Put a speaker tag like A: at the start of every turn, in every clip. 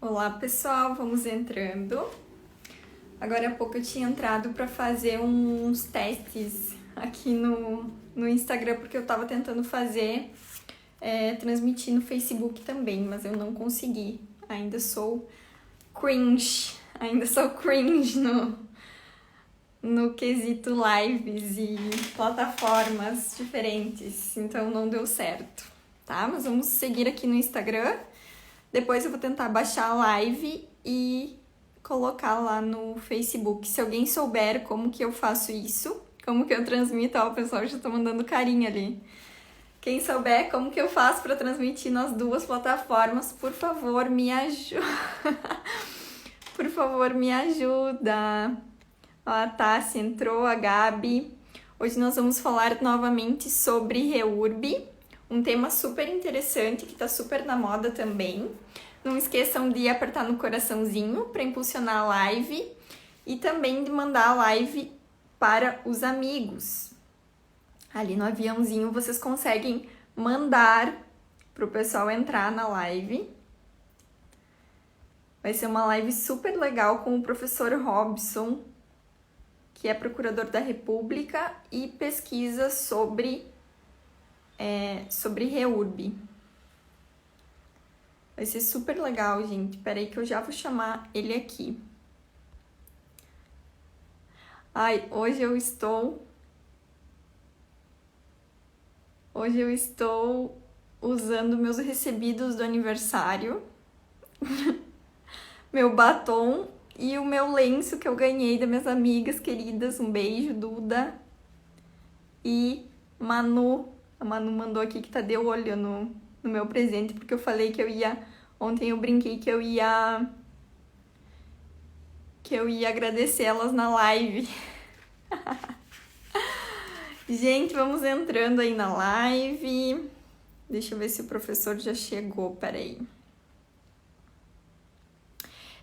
A: Olá pessoal, vamos entrando. Agora há pouco eu tinha entrado para fazer uns testes aqui no Instagram, porque eu tava tentando fazer, transmitir no Facebook também, mas eu não consegui. Ainda sou cringe no quesito lives e plataformas diferentes, então não deu certo, tá? Mas vamos seguir aqui no Instagram. Depois eu vou tentar baixar a live e colocar lá no Facebook. Se alguém souber como que eu faço isso, como que eu transmito, ó, o pessoal já tá mandando carinho ali. Quem souber como que eu faço para transmitir nas duas plataformas, por favor, me ajuda. Por favor, me ajuda. Ó, a Tassi entrou, a Gabi. Hoje nós vamos falar novamente sobre REURB, um tema super interessante que tá super na moda também. Não esqueçam de apertar no coraçãozinho para impulsionar a live e também de mandar a live para os amigos. Ali no aviãozinho vocês conseguem mandar para o pessoal entrar na live. Vai ser uma live super legal com o professor Robson, que é procurador da República e pesquisa sobre REURB. Vai ser super legal, gente. Peraí que eu já vou chamar ele aqui. Ai, hoje eu estou usando meus recebidos do aniversário, meu batom e o meu lenço que eu ganhei das minhas amigas queridas. Um beijo, Duda e Manu. A Manu mandou aqui que tá de olho no meu presente, porque eu falei que eu ia... Ontem eu brinquei que eu ia agradecer elas na live. Gente, vamos entrando aí na live. Deixa eu ver se o professor já chegou, peraí.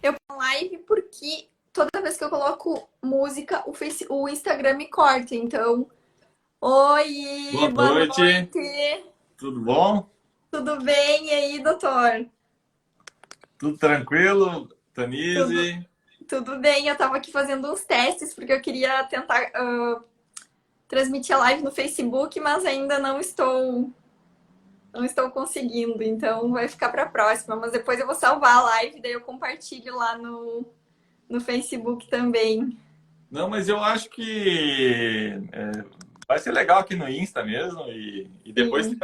A: Eu faço live porque toda vez que eu coloco música, o Instagram me corta, então... Oi,
B: Boa
A: boa
B: noite,
A: noite!
B: tudo bom?
A: Tudo bem? E aí, doutor?
B: Tudo tranquilo,
A: Tudo,
B: Tanise?
A: tudo bem, eu tava aqui fazendo uns testes porque eu queria tentar transmitir a live no Facebook, mas ainda não estou conseguindo, então vai ficar para a próxima. Mas depois eu vou salvar a live, daí eu compartilho lá no Facebook também.
B: Não, mas eu acho que vai ser legal aqui no Insta mesmo e depois
A: Sim,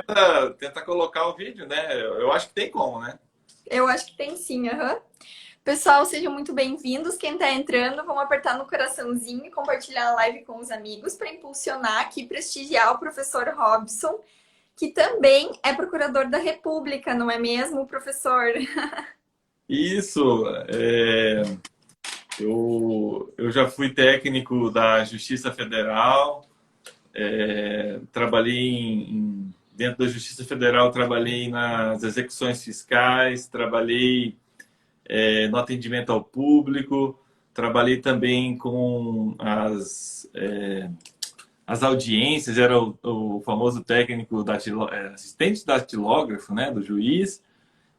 B: tenta colocar o vídeo, né? Eu acho que tem como, né?
A: eu acho que tem sim, aham. Pessoal, sejam muito bem-vindos. Quem tá entrando, vamos apertar no coraçãozinho e compartilhar a live com os amigos para impulsionar aqui, prestigiar o professor Robson, que também é procurador da República, não é mesmo, professor?
B: Isso, eu já fui técnico da Justiça Federal, trabalhei dentro da Justiça Federal, trabalhei nas execuções fiscais, trabalhei no atendimento ao público, trabalhei também com as audiências, era o famoso técnico assistente datilógrafo, né, do juiz.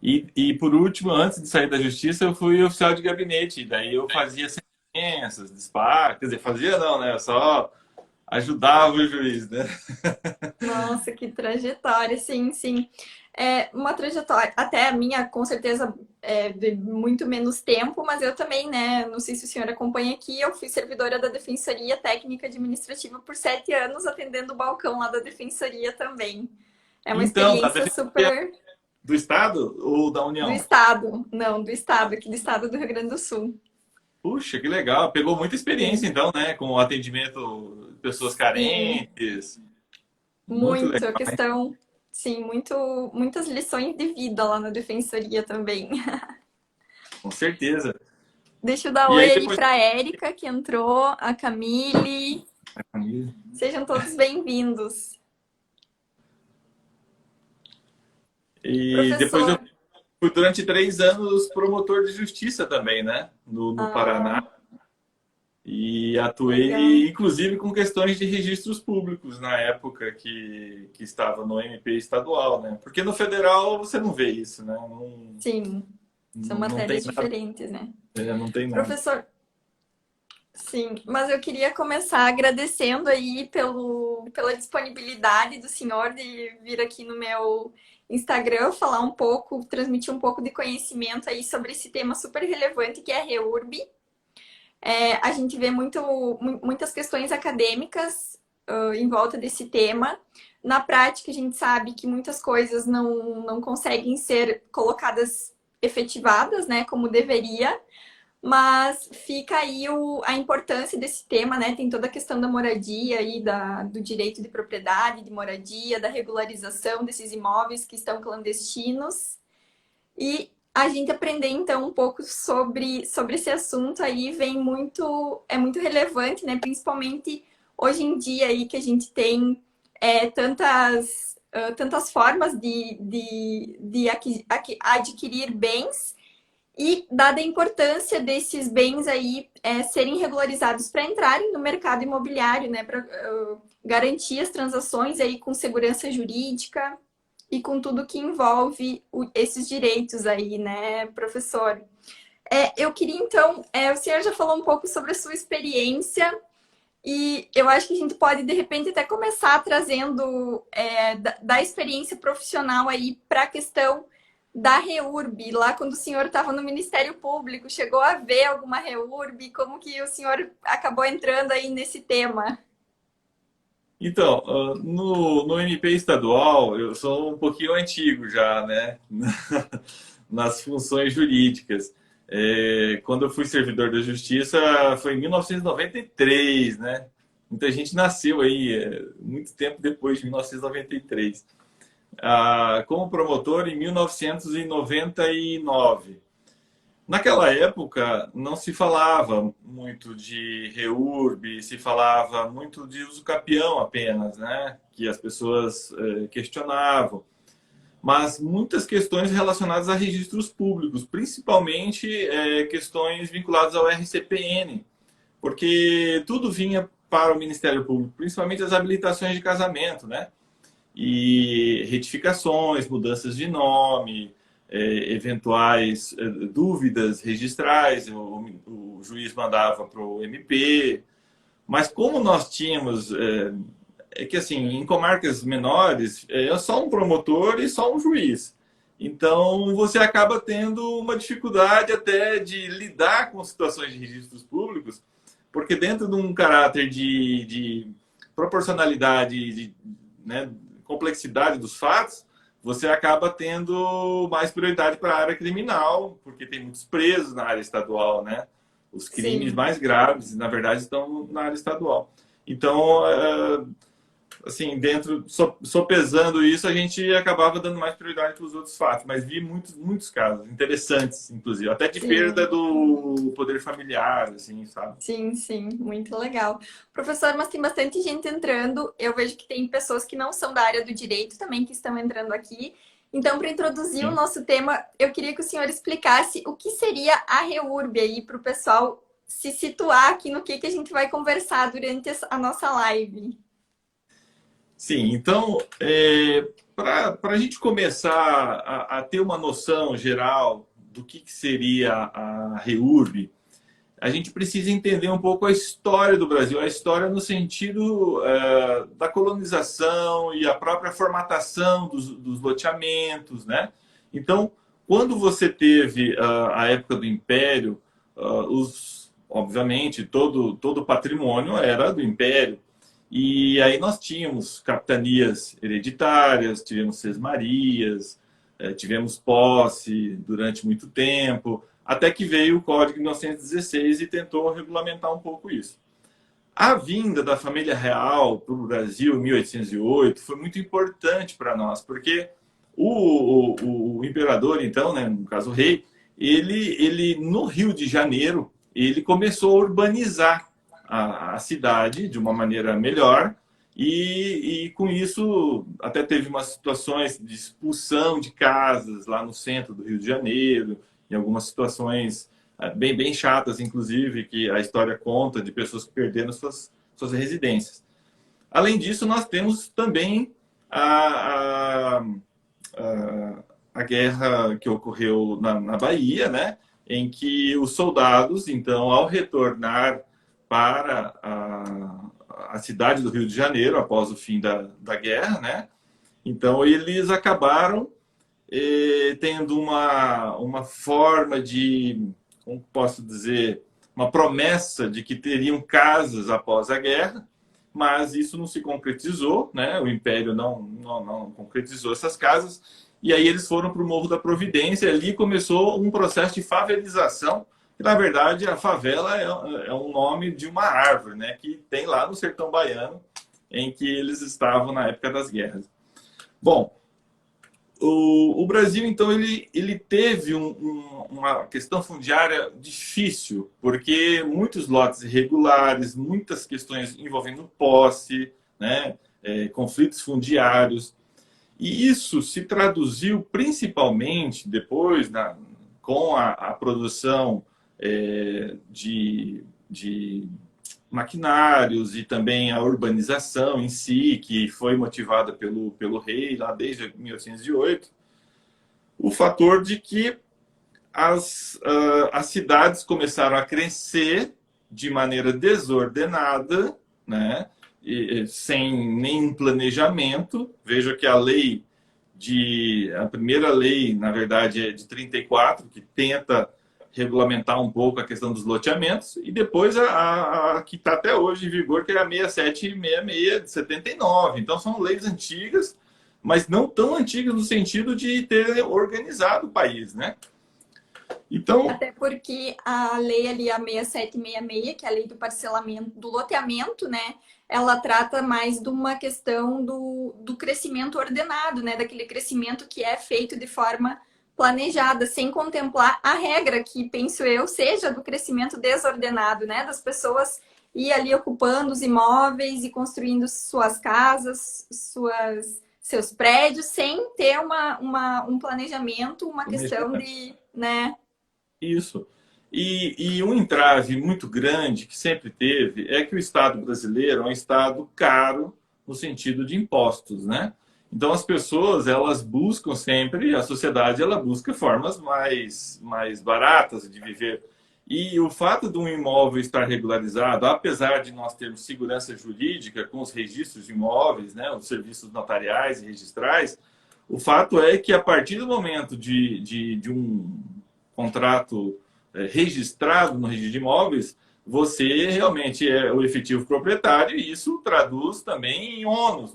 B: E por último, antes de sair da justiça, eu fui oficial de gabinete. Daí eu fazia sentenças, despachos, quer dizer, fazia não, né? Eu só ajudava o juiz, né?
A: Nossa, que trajetória, sim, sim. É uma trajetória, até a minha, com certeza, de muito menos tempo, mas eu também, né? Não sei se o senhor acompanha aqui, eu fui servidora da Defensoria Técnica Administrativa por 7 anos, atendendo o balcão lá da Defensoria também. É uma
B: Então, da
A: experiência
B: Defensoria
A: super
B: do Estado ou da
A: do
B: União?
A: estado, não, do estado, aqui do estado do Rio Grande do Sul.
B: Puxa, que legal. Pegou muita experiência,
A: Sim,
B: então, né? Com o atendimento de pessoas
A: sim,
B: carentes. Muito
A: muito. A
B: legal.
A: questão, sim, muitas lições de vida lá na Defensoria também.
B: Com certeza.
A: Deixa eu dar
B: E
A: oi
B: aí
A: aí
B: depois.
A: para a Érica, que entrou, a Camille. Sejam todos bem-vindos.
B: E depois eu
A: Professor,
B: fui durante 3 anos promotor de justiça também, né? No Paraná.
A: ah,
B: E
A: legal.
B: atuei, inclusive, com questões de registros públicos na época que estava no MP estadual, né? Porque no federal você não vê isso, né?
A: Sim. São
B: Não tem
A: matérias
B: nada,
A: diferentes, né?
B: não tem nada.
A: Professor, sim, mas eu queria começar agradecendo aí pela disponibilidade do senhor de vir aqui no meu Instagram falar um pouco, transmitir um pouco de conhecimento aí sobre esse tema super relevante que é a REURB. A gente vê muitas questões acadêmicas em volta desse tema. Na prática, a gente sabe que muitas coisas não conseguem ser colocadas efetivadas, né, como deveria. Mas fica aí a importância desse tema, né? Tem toda a questão da moradia e do direito de propriedade, de moradia, da regularização desses imóveis que estão clandestinos. E a gente aprender, então, um pouco sobre esse assunto aí é muito relevante, né? Principalmente hoje em dia aí que a gente tem tantas formas de adquirir bens e dada a importância desses bens aí serem regularizados para entrarem no mercado imobiliário, né, para garantir as transações aí com segurança jurídica e com tudo que envolve esses direitos aí, né, professor? Eu queria então, o senhor já falou um pouco sobre a sua experiência e eu acho que a gente pode de repente até começar trazendo da experiência profissional aí para a questão da REURB, lá quando o senhor estava no Ministério Público, chegou a ver alguma REURB? Como que o senhor acabou entrando aí nesse tema?
B: Então, no MP estadual, eu sou um pouquinho antigo já, né? Nas funções jurídicas. Quando eu fui servidor da Justiça, foi em 1993, né? Muita gente nasceu aí muito tempo depois de 1993. Como promotor em 1999. Naquela época, não se falava muito de REURB, se falava muito de uso capião apenas, né? Que as pessoas questionavam. Mas muitas questões relacionadas a registros públicos, principalmente questões vinculadas ao RCPN, porque tudo vinha para o Ministério Público, principalmente as habilitações de casamento, né? E retificações, mudanças de nome, eventuais dúvidas registrais, o juiz mandava para o MP. Mas como nós tínhamos, que assim, em comarcas menores, é só um promotor e só um juiz. Então você acaba tendo uma dificuldade até de lidar com situações de registros públicos, porque dentro de um caráter de proporcionalidade, né, complexidade dos fatos, você acaba tendo mais prioridade para a área criminal, porque tem muitos presos na área estadual, né? Os crimes
A: Sim.
B: mais graves, na verdade, estão na área estadual. Então, assim, sopesando isso, a gente acabava dando mais prioridade para os outros fatos. Mas vi muitos casos interessantes, inclusive, até de perda
A: Sim,
B: do poder familiar, assim, sabe?
A: sim, muito legal. Professor, mas tem bastante gente entrando. Eu vejo que tem pessoas que não são da área do direito também que estão entrando aqui. Então, para introduzir o
B: Sim.
A: nosso tema, eu queria que o senhor explicasse o que seria a REURB aí para o pessoal se situar aqui no que a gente vai conversar durante a nossa live.
B: Sim, então, para a gente começar a ter uma noção geral do que seria a REURB, a gente precisa entender um pouco a história do Brasil, a história no sentido da colonização e a própria formatação dos loteamentos, né? Então, quando você teve a época do Império, obviamente, todo o patrimônio era do Império. E aí nós tínhamos capitanias hereditárias, tivemos sesmarias, tivemos posse durante muito tempo, até que veio o Código de 1916 e tentou regulamentar um pouco isso. A vinda da família real para o Brasil em 1808 foi muito importante para nós, porque o imperador, então, né, no caso o rei, ele no Rio de Janeiro, ele começou a urbanizar a cidade de uma maneira melhor e com isso até teve umas situações de expulsão de casas lá no centro do Rio de Janeiro, em algumas situações bem chatas, inclusive, que a história conta de pessoas que perderam suas residências. Além disso, nós temos também a, a, a guerra que ocorreu na Bahia, né? Em que os soldados, então, ao retornar para a cidade do Rio de Janeiro, após o fim da guerra, né? Então, eles acabaram tendo uma forma de, como posso dizer, uma promessa de que teriam casas após a guerra, mas isso não se concretizou, né? O Império não concretizou essas casas, e aí eles foram para o Morro da Providência, e ali começou um processo de favelização, que na verdade a favela é um nome de uma árvore, né? Que tem lá no sertão baiano, em que eles estavam na época das guerras. Bom, o Brasil, então, ele teve uma questão fundiária difícil, porque muitos lotes irregulares, muitas questões envolvendo posse, né, conflitos fundiários. E isso se traduziu principalmente depois, com a produção de maquinários e também a urbanização em si, que foi motivada pelo rei lá desde 1808, o fator de que as cidades começaram a crescer de maneira desordenada, né? Sem nenhum planejamento. Veja que a primeira lei, na verdade, é de 34, que tenta regulamentar um pouco a questão dos loteamentos, e depois a que está até hoje em vigor, que é a 6766 de 79. Então, são leis antigas, mas não tão antigas no sentido de ter organizado o país, né? Então,
A: até porque a lei ali, a 6766, que é a lei do parcelamento, do loteamento, né? Ela trata mais de uma questão do crescimento ordenado, né? Daquele crescimento que é feito de forma planejada, sem contemplar a regra que, penso eu, seja do crescimento desordenado, né? Das pessoas ir ali ocupando os imóveis e construindo suas casas, seus prédios, sem ter um planejamento, uma questão de, né?
B: Isso. E um entrave muito grande que sempre teve é que o Estado brasileiro é um Estado caro no sentido de impostos, né? Então as pessoas, elas buscam sempre, a sociedade, ela busca formas mais baratas de viver. E o fato de um imóvel estar regularizado, apesar de nós termos segurança jurídica com os registros de imóveis, né, os serviços notariais e registrais, o fato é que a partir do momento de um contrato registrado no registro de imóveis, você realmente é o efetivo proprietário, e isso traduz também em ônus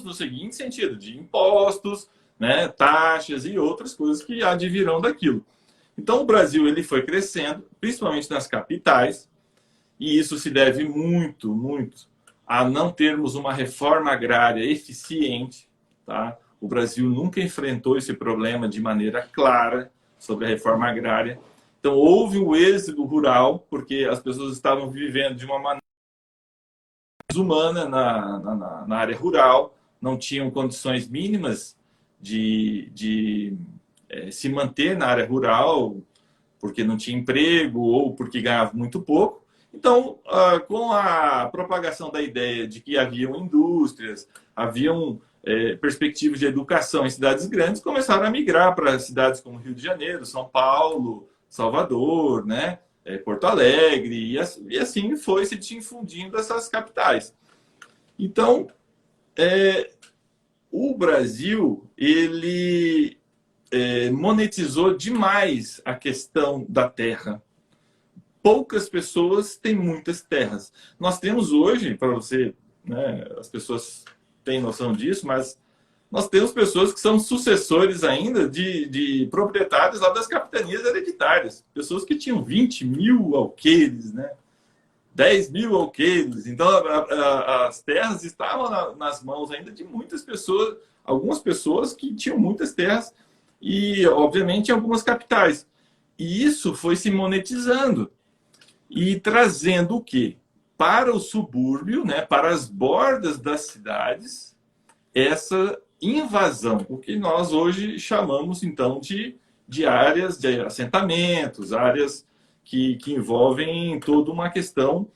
B: no seguinte sentido, de impostos, né, taxas e outras coisas que advirão daquilo. Então o Brasil ele foi crescendo, principalmente nas capitais, e isso se deve muito, muito a não termos uma reforma agrária eficiente, tá? O Brasil nunca enfrentou esse problema de maneira clara sobre a reforma agrária. Então, houve o êxodo rural, porque as pessoas estavam vivendo de uma maneira desumana na área rural, não tinham condições mínimas de se manter na área rural, porque não tinha emprego ou porque ganhava muito pouco. Então, com a propagação da ideia de que haviam indústrias, haviam perspectivas de educação em cidades grandes, começaram a migrar para cidades como Rio de Janeiro, São Paulo, Salvador, né? Porto Alegre, e assim foi se difundindo essas capitais. Então, o Brasil, ele monetizou demais a questão da terra. Poucas pessoas têm muitas terras. Nós temos hoje, para você, né, as pessoas têm noção disso, mas nós temos pessoas que são sucessores ainda de proprietários lá das capitanias hereditárias. Pessoas que tinham 20 mil alqueires, né? 10 mil alqueires. Então, as terras estavam nas mãos ainda de muitas pessoas, algumas pessoas que tinham muitas terras e, obviamente, em algumas capitais. E isso foi se monetizando e trazendo o quê? Para o subúrbio, né? Para as bordas das cidades, essa invasão, o que nós hoje chamamos, então, de áreas de assentamentos, áreas que envolvem toda uma questão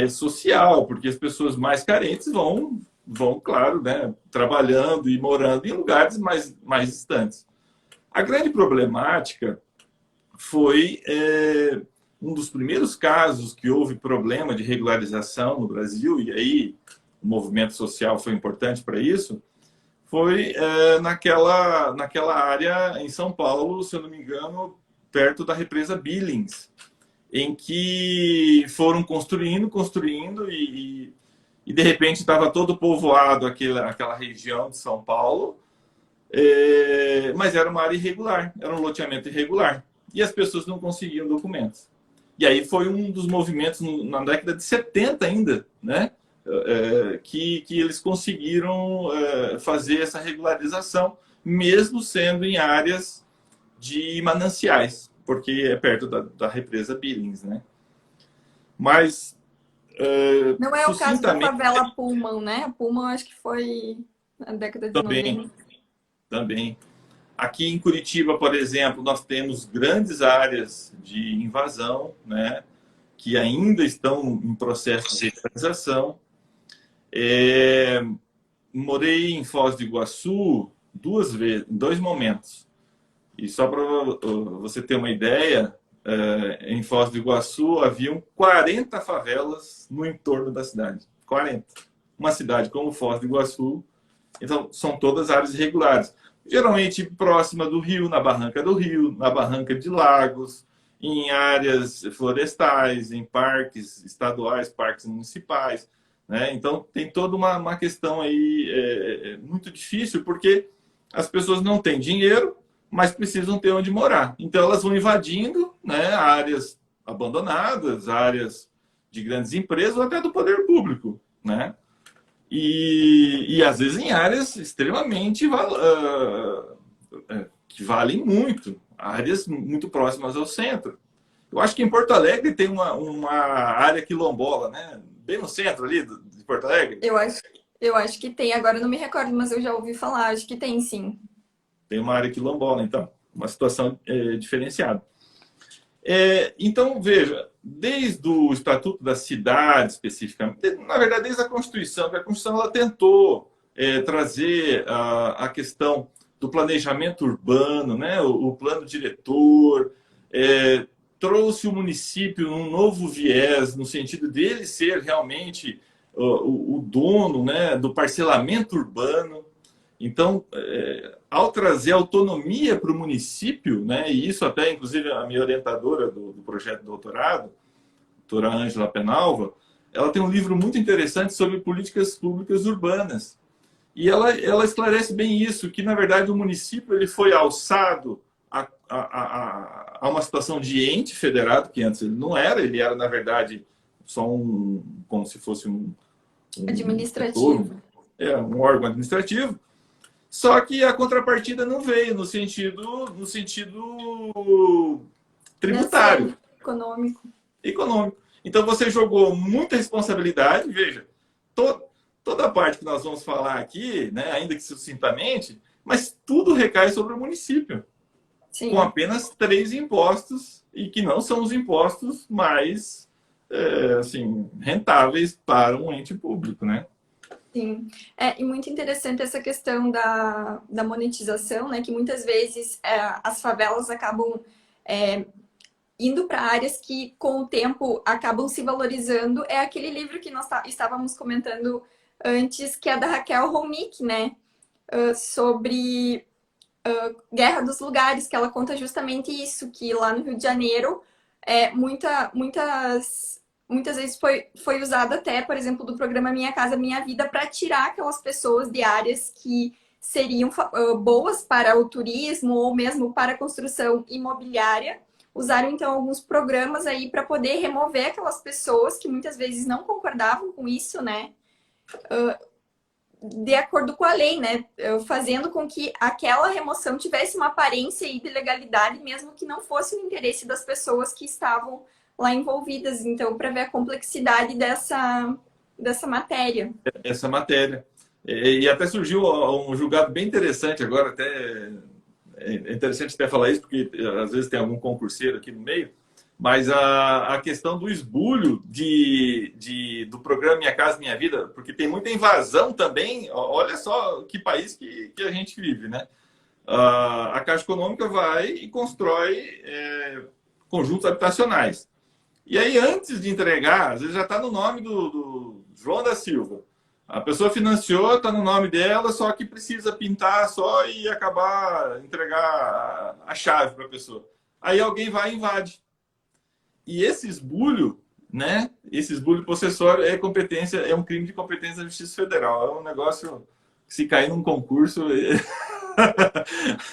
B: social, porque as pessoas mais carentes vão claro, né, trabalhando e morando em lugares mais distantes. A grande problemática foi um dos primeiros casos que houve problema de regularização no Brasil, e aí o movimento social foi importante para isso, foi naquela área em São Paulo, se eu não me engano, perto da represa Billings, em que foram construindo e de repente estava todo povoado aquela região de São Paulo, mas era uma área irregular, era um loteamento irregular. E as pessoas não conseguiam documentos. E aí foi um dos movimentos na década de 70 ainda, né? Que eles conseguiram fazer essa regularização, mesmo sendo em áreas de mananciais, porque é perto da represa Billings, né? Mas,
A: Não é o caso da
B: sucintamente,
A: favela Pullman, né? A Pullman acho que foi na década de
B: também,
A: 90.
B: também. Aqui em Curitiba, por exemplo, nós temos grandes áreas de invasão, né, que ainda estão em processo de regularização. Morei em Foz do Iguaçu 2 vezes, em 2 momentos. E só para você ter uma ideia, em Foz do Iguaçu haviam 40 favelas no entorno da cidade. 40. Uma cidade como Foz do Iguaçu, então são todas áreas irregulares. Geralmente próxima do rio, na barranca do rio, na barranca de lagos, em áreas florestais, em parques estaduais, parques municipais, né? Então tem toda uma questão aí muito difícil, porque as pessoas não têm dinheiro, mas precisam ter onde morar. Então elas vão invadindo, né, áreas abandonadas, áreas de grandes empresas ou até do poder público, né? E às vezes em áreas extremamente que valem muito, áreas muito próximas ao centro. Eu acho que em Porto Alegre tem uma área quilombola, né? Bem no centro ali de Porto Alegre.
A: Eu acho que tem, agora eu não me recordo, mas eu já ouvi falar, acho que tem sim.
B: Tem uma área quilombola, então, uma situação diferenciada. Então, veja, desde o Estatuto da Cidade, especificamente, na verdade, desde a Constituição, porque a Constituição ela tentou trazer a questão do planejamento urbano, né, o plano diretor, trouxe o município num novo viés, no sentido dele ser realmente o dono, né, do parcelamento urbano. Então, ao trazer autonomia para o município, né, e isso até, inclusive, a minha orientadora do projeto de doutorado, a doutora Ângela Penalva, ela tem um livro muito interessante sobre políticas públicas urbanas. E ela esclarece bem isso, que, na verdade, o município ele foi alçado a uma situação de ente federado, que antes ele era, na verdade, só como se fosse um setor,
A: Administrativo.
B: um órgão administrativo. Só que a contrapartida não veio no sentido tributário,
A: Financeiro, econômico.
B: econômico. Então você jogou muita responsabilidade, veja, toda a parte que nós vamos falar aqui, né, ainda que sucintamente, mas tudo recai sobre o município, com
A: Sim.
B: apenas 3 impostos, e que não são os impostos mais assim, rentáveis para um ente público, né?
A: Sim, e muito interessante essa questão da monetização, né? Que muitas vezes as favelas acabam indo para áreas que com o tempo acabam se valorizando. É aquele livro que nós estávamos comentando antes, que é da Raquel Ronick, né? Sobre Guerra dos Lugares, que ela conta justamente isso, que lá no Rio de Janeiro muitas vezes foi usado até, por exemplo, do programa Minha Casa Minha Vida para tirar aquelas pessoas de áreas que seriam boas para o turismo ou mesmo para a construção imobiliária. Usaram então alguns programas aí para poder remover aquelas pessoas que muitas vezes não concordavam com isso, né? De acordo com a lei, né? Fazendo com que aquela remoção tivesse uma aparência aí de legalidade, mesmo que não fosse o interesse das pessoas que estavam lá envolvidas. Então, para ver a complexidade dessa matéria.
B: Essa matéria. E até surgiu um julgado bem interessante agora, até é interessante até falar isso, porque às vezes tem algum concurseiro aqui no meio, mas a questão do esbulho do programa Minha Casa Minha Vida, porque tem muita invasão também, olha só que país que a gente vive, né? a Caixa Econômica vai e constrói conjuntos habitacionais. E aí, antes de entregar, às vezes já está no nome do João da Silva. A pessoa financiou, está no nome dela, só que precisa pintar só e acabar, entregar a chave para a pessoa. Aí alguém vai e invade. E esse esbulho, né? Esse esbulho possessório é competência, é um crime de competência da Justiça Federal. É um negócio que, se cair num concurso,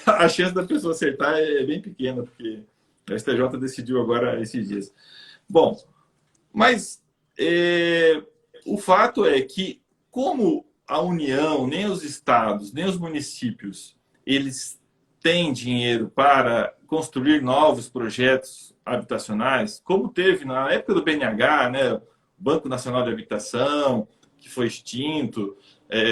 B: a chance da pessoa acertar é bem pequena, porque a STJ decidiu agora esses dias. Bom, mas o fato é que, como a União, nem os estados, nem os municípios, eles têm dinheiro para construir novos projetos habitacionais, como teve na época do BNH, né, o Banco Nacional de Habitação, que foi extinto,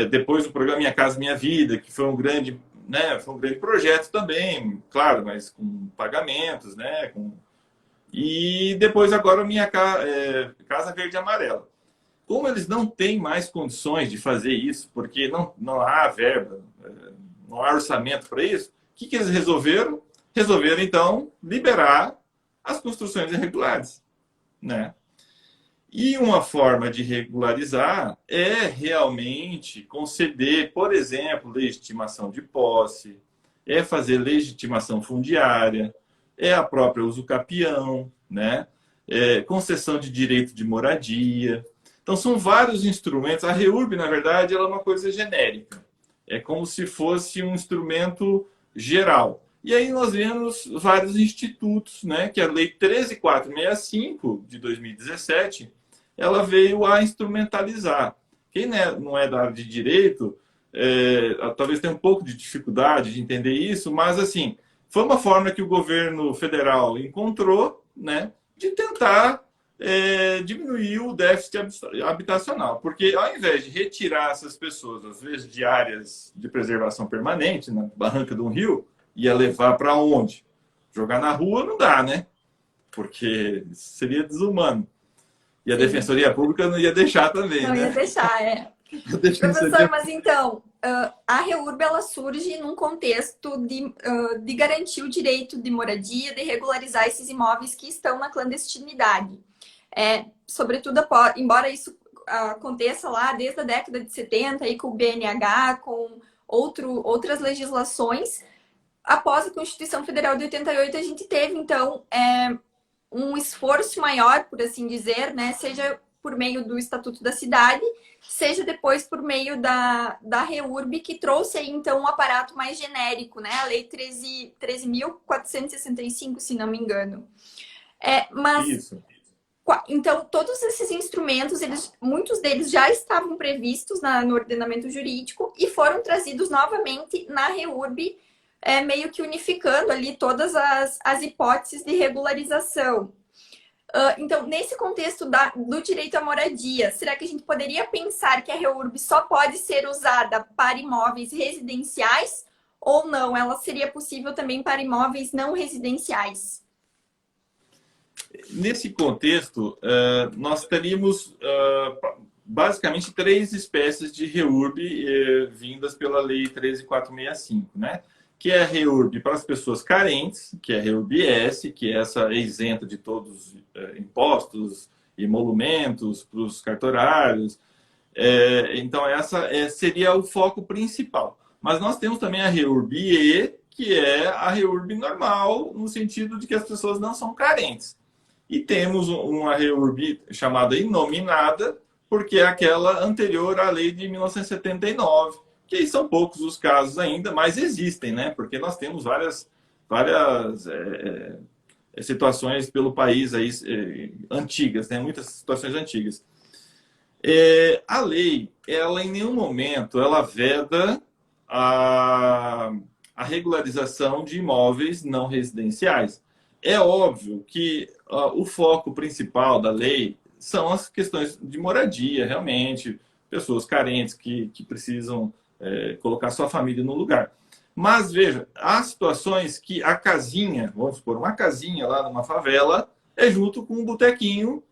B: depois o programa Minha Casa Minha Vida, que foi um grande, né, foi um grande projeto também, claro, mas com pagamentos, né, e depois agora Casa Verde e Amarela. Como eles não têm mais condições de fazer isso, porque não há verba, não há orçamento para isso, o que eles resolveram? Resolveram, então, liberar as construções irregulares, né? E uma forma de regularizar é realmente conceder, por exemplo, legitimação de posse, é fazer legitimação fundiária, é a própria usucapião, né? Concessão de direito de moradia. Então, são vários instrumentos. A REURB, na verdade, ela é uma coisa genérica. É como se fosse um instrumento geral. E aí nós vemos vários institutos, né? Que a Lei 13.465, de 2017, ela veio a instrumentalizar. Quem não é da área de direito, talvez tenha um pouco de dificuldade de entender isso, mas, assim, foi uma forma que o governo federal encontrou, né, de tentar diminuir o déficit habitacional. Porque, ao invés de retirar essas pessoas, às vezes, de áreas de preservação permanente, na barranca de um rio, ia levar para onde? Jogar na rua não dá, né? Porque seria desumano. E a
A: Sim.
B: Defensoria Pública não ia deixar também,
A: não
B: né?
A: ia deixar, Professor, mas então, a REURB ela surge num contexto de garantir o direito de moradia, de regularizar esses imóveis que estão na clandestinidade. Sobretudo, embora isso aconteça lá desde a década de 70, aí com o BNH, com outras legislações, após a Constituição Federal de 88, a gente teve, então, um esforço maior, por assim dizer, né? Seja por meio do Estatuto da Cidade, seja depois por meio da REURB, que trouxe aí, então, um aparato mais genérico, né? A Lei 13.465, se não me engano. Mas,
B: Isso.
A: então, todos esses instrumentos, muitos deles já estavam previstos no ordenamento jurídico e foram trazidos novamente na REURB, meio que unificando ali todas as hipóteses de regularização. Então, nesse contexto do direito à moradia, será que a gente poderia pensar que a REURB só pode ser usada para imóveis residenciais ou não? Ela seria possível também para imóveis não residenciais?
B: Nesse contexto, nós teríamos basicamente três espécies de REURB vindas pela Lei 13.465, né? Que é a REURB para as pessoas carentes, que é a REURB-S, que é essa isenta de todos os impostos e emolumentos para os cartorários. Então, essa seria o foco principal. Mas nós temos também a REURB-E, que é a REURB normal, no sentido de que as pessoas não são carentes. E temos uma REURB chamada inominada, porque é aquela anterior à lei de 1979, que são poucos os casos ainda, mas existem, né? Porque nós temos várias situações pelo país aí, antigas, né? Muitas situações antigas. A lei, ela em nenhum momento, ela veda a regularização de imóveis não residenciais. É óbvio que o foco principal da lei são as questões de moradia, realmente, pessoas carentes que precisam colocar sua família no lugar. Mas, veja, há situações que a casinha, vamos supor, uma casinha lá numa favela, é junto com o botequinho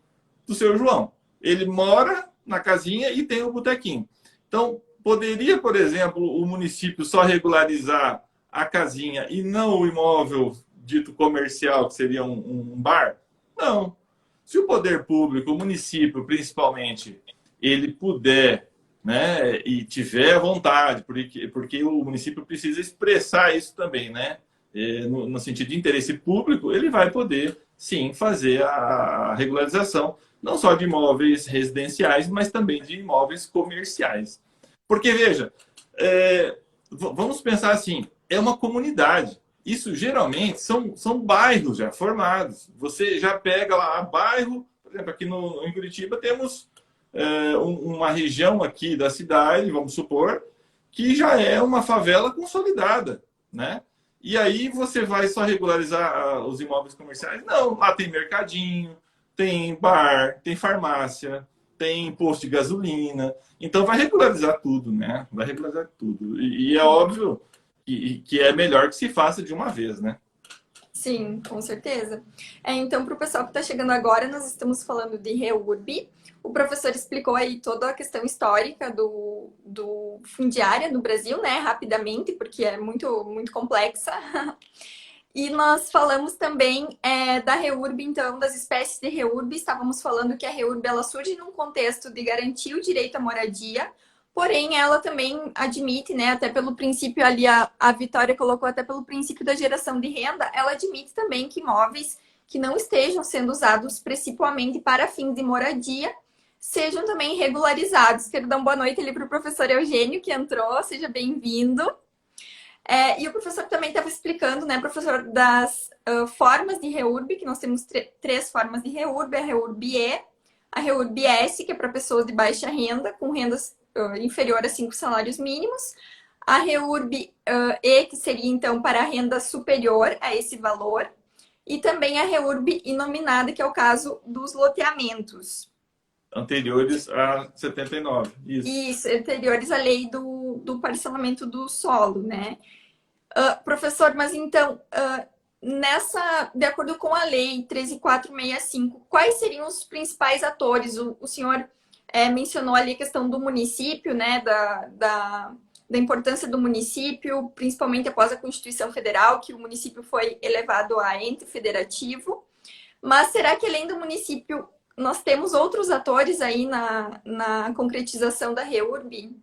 B: do seu João. Ele mora na casinha e tem o botequinho. Então, poderia, por exemplo, o município só regularizar a casinha e não o imóvel dito comercial, que seria um bar? Não. Se o poder público, o município principalmente, ele puder, né, e tiver vontade, porque o município precisa expressar isso também, né, no sentido de interesse público, ele vai poder, sim, fazer a regularização, não só de imóveis residenciais, mas também de imóveis comerciais. Porque, veja, vamos pensar assim, é uma comunidade. Isso geralmente são bairros já formados. Você já pega lá bairro, por exemplo, aqui em Curitiba temos uma região aqui da cidade, vamos supor, que já é uma favela consolidada, né? E aí você vai só regularizar os imóveis comerciais? Não, lá tem mercadinho, tem bar, tem farmácia, tem posto de gasolina. Então vai regularizar tudo, né? Vai regularizar tudo. E é óbvio que é melhor que se faça de uma vez, né?
A: Sim, com certeza. Então, para o pessoal que está chegando agora, nós estamos falando de REURB. O professor explicou aí toda a questão histórica do fundiária no Brasil, né? Rapidamente, porque é muito, muito complexa. E nós falamos também da REURB, então, das espécies de REURB. Estávamos falando que a REURB ela surge num contexto de garantir o direito à moradia, porém ela também admite, né, até pelo princípio ali, a Vitória colocou até pelo princípio da geração de renda, ela admite também que imóveis que não estejam sendo usados principalmente para fins de moradia sejam também regularizados. Quero dar uma boa noite ali para o professor Eugênio, que entrou, seja bem-vindo. E o professor também estava explicando, né, professor, das formas de REURB, que nós temos três formas de REURB, a REURB-E, a REURB-S, que é para pessoas de baixa renda, com rendas inferior a 5 salários mínimos, a REURB-E, que seria, então, para a renda superior a esse valor, e também a REURB inominada, que é o caso dos loteamentos.
B: Anteriores a 79, isso.
A: Isso, anteriores à lei do parcelamento do solo, né? Professor, mas então, de acordo com a lei 13.465, quais seriam os principais atores? O senhor mencionou ali a questão do município, né? Da importância do município, principalmente após a Constituição Federal, que o município foi elevado a ente federativo. Mas será que além do município, nós temos outros atores aí na concretização da REURB?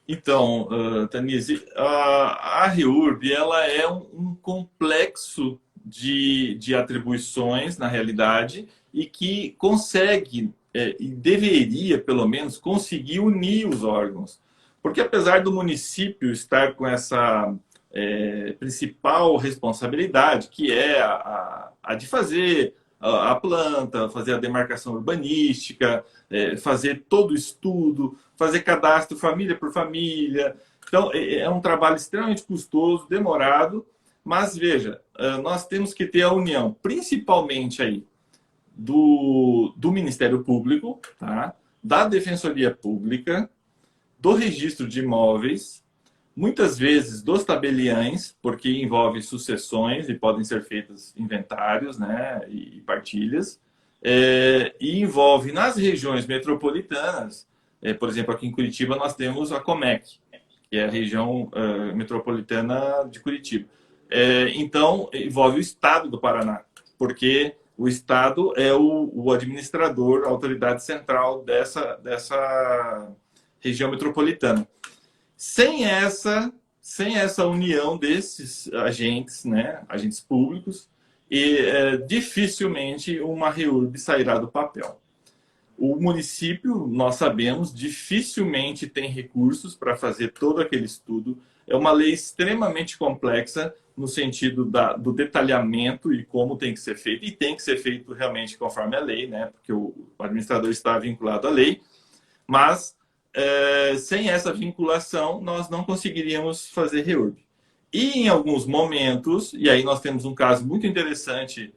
B: Então, Tanise, a REURB ela é um complexo de atribuições, na realidade, e que consegue, e deveria, pelo menos, conseguir unir os órgãos. Porque apesar do município estar com essa principal responsabilidade, que é a de fazer a planta, fazer a demarcação urbanística, fazer todo o estudo, fazer cadastro família por família. Então, é um trabalho extremamente custoso, demorado, mas veja, nós temos que ter a união, principalmente aí, do Ministério Público, tá? Da Defensoria Pública, do Registro de Imóveis, muitas vezes dos tabeliães, porque envolve sucessões e podem ser feitos inventários, né, e partilhas, e envolve nas regiões metropolitanas, por exemplo, aqui em Curitiba nós temos a Comec, que é a região metropolitana de Curitiba. Então, envolve o Estado do Paraná, porque o Estado é o administrador, a autoridade central dessa região metropolitana. Sem essa união desses agentes, né, agentes públicos, dificilmente uma REURB sairá do papel. O município, nós sabemos, dificilmente tem recursos para fazer todo aquele estudo. É uma lei extremamente complexa no sentido do detalhamento e como tem que ser feito. E tem que ser feito realmente conforme a lei, né? Porque o administrador está vinculado à lei. Mas, sem essa vinculação, nós não conseguiríamos fazer REURB. E em alguns momentos, e aí nós temos um caso muito interessante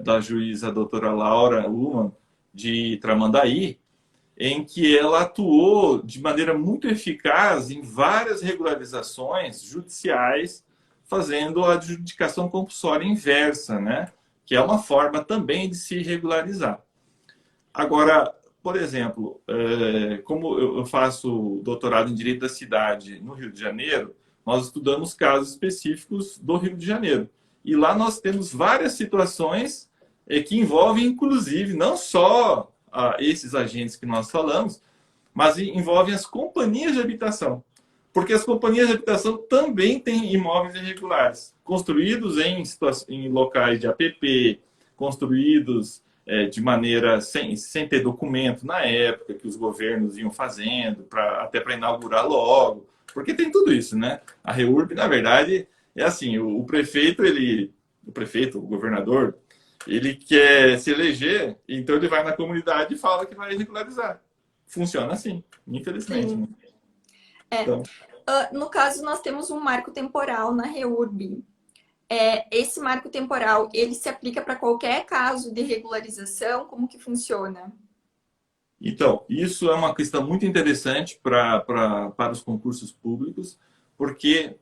B: da juíza doutora Laura Ullmann, de Tramandaí, em que ela atuou de maneira muito eficaz em várias regularizações judiciais, fazendo a adjudicação compulsória inversa, né? Que é uma forma também de se regularizar. Agora, por exemplo, como eu faço doutorado em Direito da Cidade no Rio de Janeiro, nós estudamos casos específicos do Rio de Janeiro. E lá nós temos várias situações que envolvem, inclusive, não só esses agentes que nós falamos, mas envolvem as companhias de habitação. Porque as companhias de habitação também têm imóveis irregulares, construídos em locais de APP, construídos de maneira sem ter documento na época, que os governos iam fazendo, até para inaugurar logo. Porque tem tudo isso, né? A REURB, na verdade, é assim, o prefeito, o governador, ele quer se eleger, então ele vai na comunidade e fala que vai regularizar. Funciona assim, infelizmente. Né?
A: Então... no caso, nós temos um marco temporal na REURB. Esse marco temporal, ele se aplica para qualquer caso de regularização? Como que funciona?
B: Então, isso é uma questão muito interessante para os concursos públicos, porque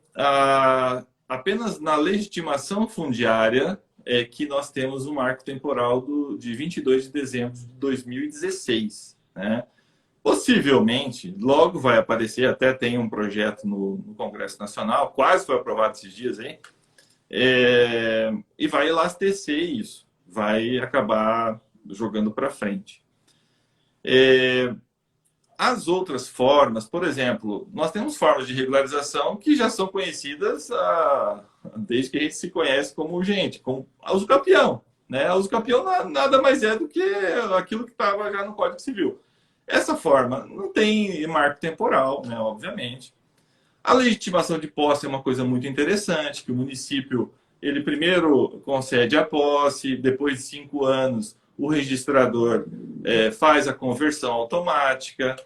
B: apenas na legitimação fundiária é que nós temos um marco temporal de 22 de dezembro de 2016, né? Possivelmente, logo vai aparecer, até tem um projeto no Congresso Nacional, quase foi aprovado esses dias, hein? E vai elastecer isso, vai acabar jogando para frente. As outras formas, por exemplo, nós temos formas de regularização que já são conhecidas desde que a gente se conhece como gente, como a usucapião, né? A usucapião nada mais é do que aquilo que estava já no Código Civil. Essa forma não tem marco temporal, né, obviamente. A legitimação de posse é uma coisa muito interessante, que o município, ele primeiro concede a posse, depois de 5 anos, o registrador faz a conversão automática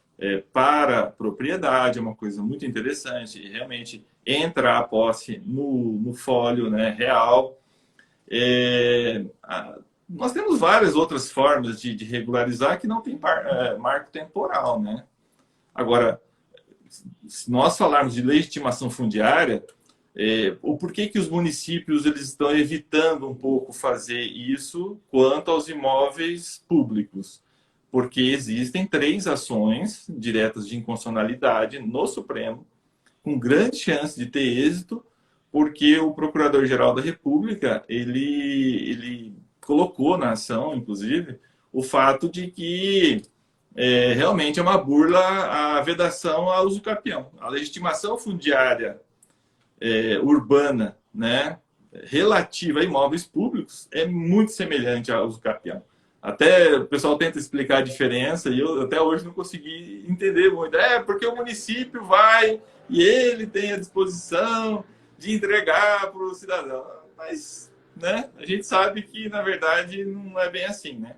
B: para propriedade, é uma coisa muito interessante, e realmente entra a posse no fólio, né, real. Nós temos várias outras formas de regularizar que não tem marco temporal, né? Agora, se nós falarmos de legitimação fundiária, o porquê que os municípios eles estão evitando um pouco fazer isso quanto aos imóveis públicos? Porque existem 3 ações diretas de inconstitucionalidade no Supremo, com grande chance de ter êxito, porque o Procurador-Geral da República, ele colocou na ação, inclusive, o fato de que realmente é uma burla a vedação ao usucapião. A legitimação fundiária urbana, né, relativa a imóveis públicos é muito semelhante ao usucapião. Até o pessoal tenta explicar a diferença e eu até hoje não consegui entender muito. Porque o município vai e ele tem a disposição de entregar para o cidadão. Mas, né, a gente sabe que, na verdade, não é bem assim, né?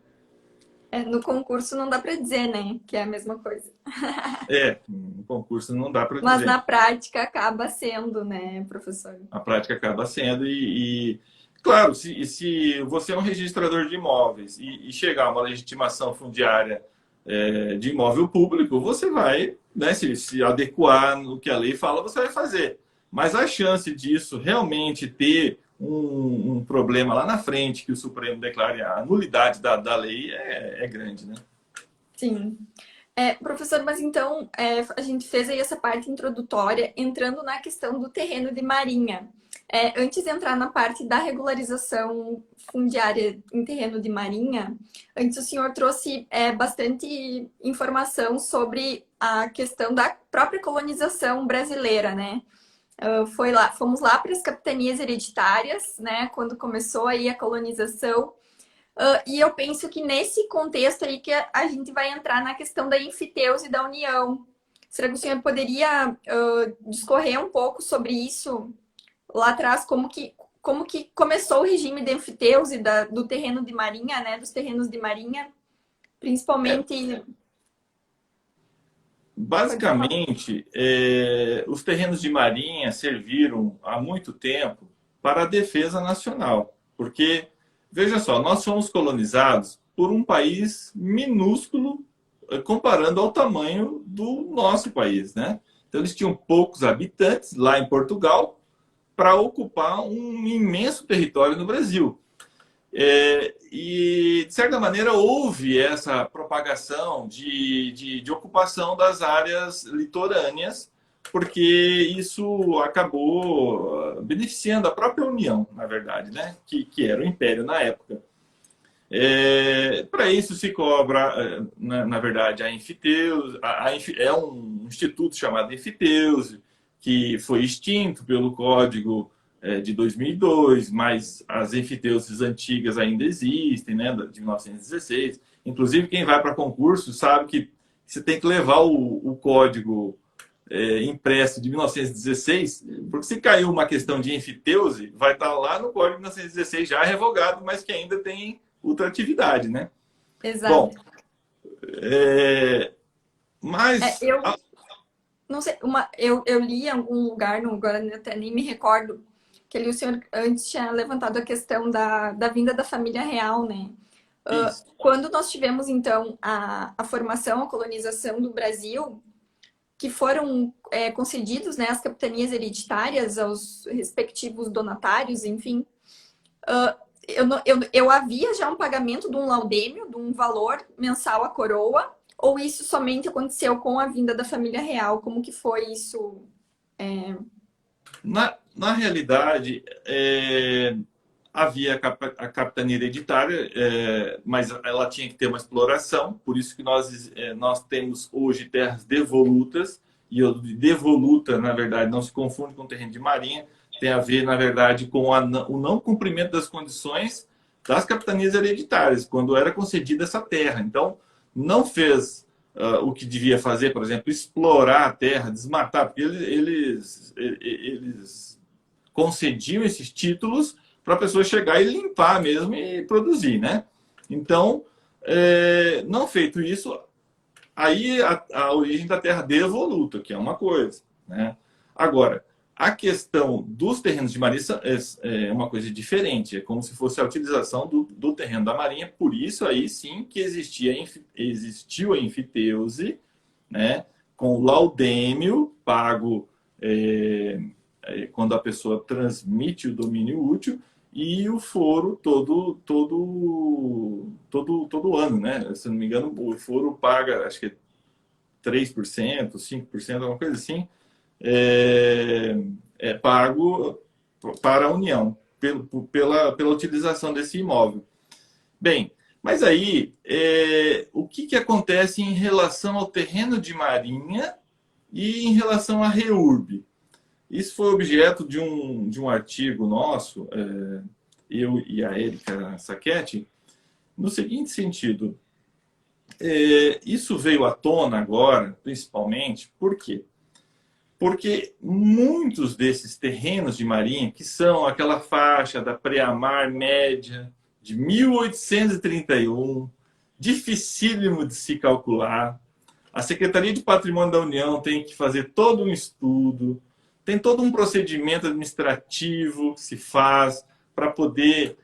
A: No concurso não dá para dizer, né, que é a mesma coisa.
B: No concurso não dá para dizer.
A: Mas na prática acaba sendo, né, professor?
B: A prática acaba sendo claro, se você é um registrador de imóveis e chegar a uma legitimação fundiária de imóvel público, você vai, né, se adequar no que a lei fala, você vai fazer. Mas a chance disso realmente ter um problema lá na frente, que o Supremo declare a nulidade da lei, é grande, né?
A: Sim. Professor, mas então a gente fez aí essa parte introdutória, entrando na questão do terreno de marinha. Antes de entrar na parte da regularização fundiária em terreno de marinha, antes o senhor trouxe bastante informação sobre a questão da própria colonização brasileira, né? Fomos lá para as capitanias hereditárias, né? Quando começou aí a colonização. E eu penso que nesse contexto aí que a gente vai entrar na questão da enfiteuse da União. Será que o senhor poderia discorrer um pouco sobre isso lá atrás? Como que começou o regime de enfiteuse do terreno de marinha, né? Dos terrenos de marinha, principalmente...
B: Basicamente, os terrenos de marinha serviram há muito tempo para a defesa nacional. Porque, veja só, nós fomos colonizados por um país minúsculo comparando ao tamanho do nosso país, né? Então, eles tinham poucos habitantes lá em Portugal para ocupar um imenso território no Brasil. E, de certa maneira, houve essa propagação de ocupação das áreas litorâneas porque isso acabou beneficiando a própria União, na verdade, né? Que era o Império na época. Para isso se cobra, na verdade, a enfiteuse. É um instituto chamado enfiteuse, que foi extinto pelo Código de 2002, mas as enfiteuses antigas ainda existem, né, de 1916. Inclusive, quem vai para concurso sabe que você tem que levar o código impresso de 1916, porque se caiu uma questão de enfiteuse, vai estar lá no código de 1916 já revogado, mas que ainda tem ultratividade, né? Bom,
A: Exato.
B: mas
A: Eu não sei, eu li em algum lugar, não, agora até nem me recordo, que ali o senhor antes tinha levantado a questão da vinda da família real, né?
B: isso.
A: Quando nós tivemos, então, a formação, a colonização do Brasil, que foram concedidos, né, as capitanias hereditárias aos respectivos donatários, enfim, eu havia já um pagamento de um laudêmio, de um valor mensal à coroa, ou isso somente aconteceu com a vinda da família real? Como que foi isso?
B: Na realidade, havia a capitania hereditária, mas ela tinha que ter uma exploração, por isso que nós temos hoje terras devolutas, e o de devoluta, na verdade, não se confunde com terreno de marinha, tem a ver, na verdade, com o não cumprimento das condições das capitanias hereditárias, quando era concedida essa terra. Então, não fez o que devia fazer, por exemplo, explorar a terra, desmatar, porque eles concediam esses títulos para a pessoa chegar e limpar mesmo e produzir, né? Então, não feito isso, aí a origem da terra devoluta, que é uma coisa, né? Agora, a questão dos terrenos de marinha é uma coisa diferente, é como se fosse a utilização do terreno da marinha, por isso aí sim que existiu a enfiteuse, né? Com o laudêmio pago quando a pessoa transmite o domínio útil, e o foro todo ano, né? Se não me engano, o foro paga, acho que é 3%, 5%, alguma coisa assim, é pago para a União pela utilização desse imóvel. Bem, mas aí, o que acontece em relação ao terreno de marinha e em relação à REURB? Isso foi objeto de um artigo nosso, eu e a Érica Sacchetti, no seguinte sentido. Isso veio à tona agora, principalmente, por quê? Porque muitos desses terrenos de marinha, que são aquela faixa da pré-amar média de 1831, dificílimo de se calcular, a Secretaria de Patrimônio da União tem que fazer todo um estudo, tem todo um procedimento administrativo que se faz para poder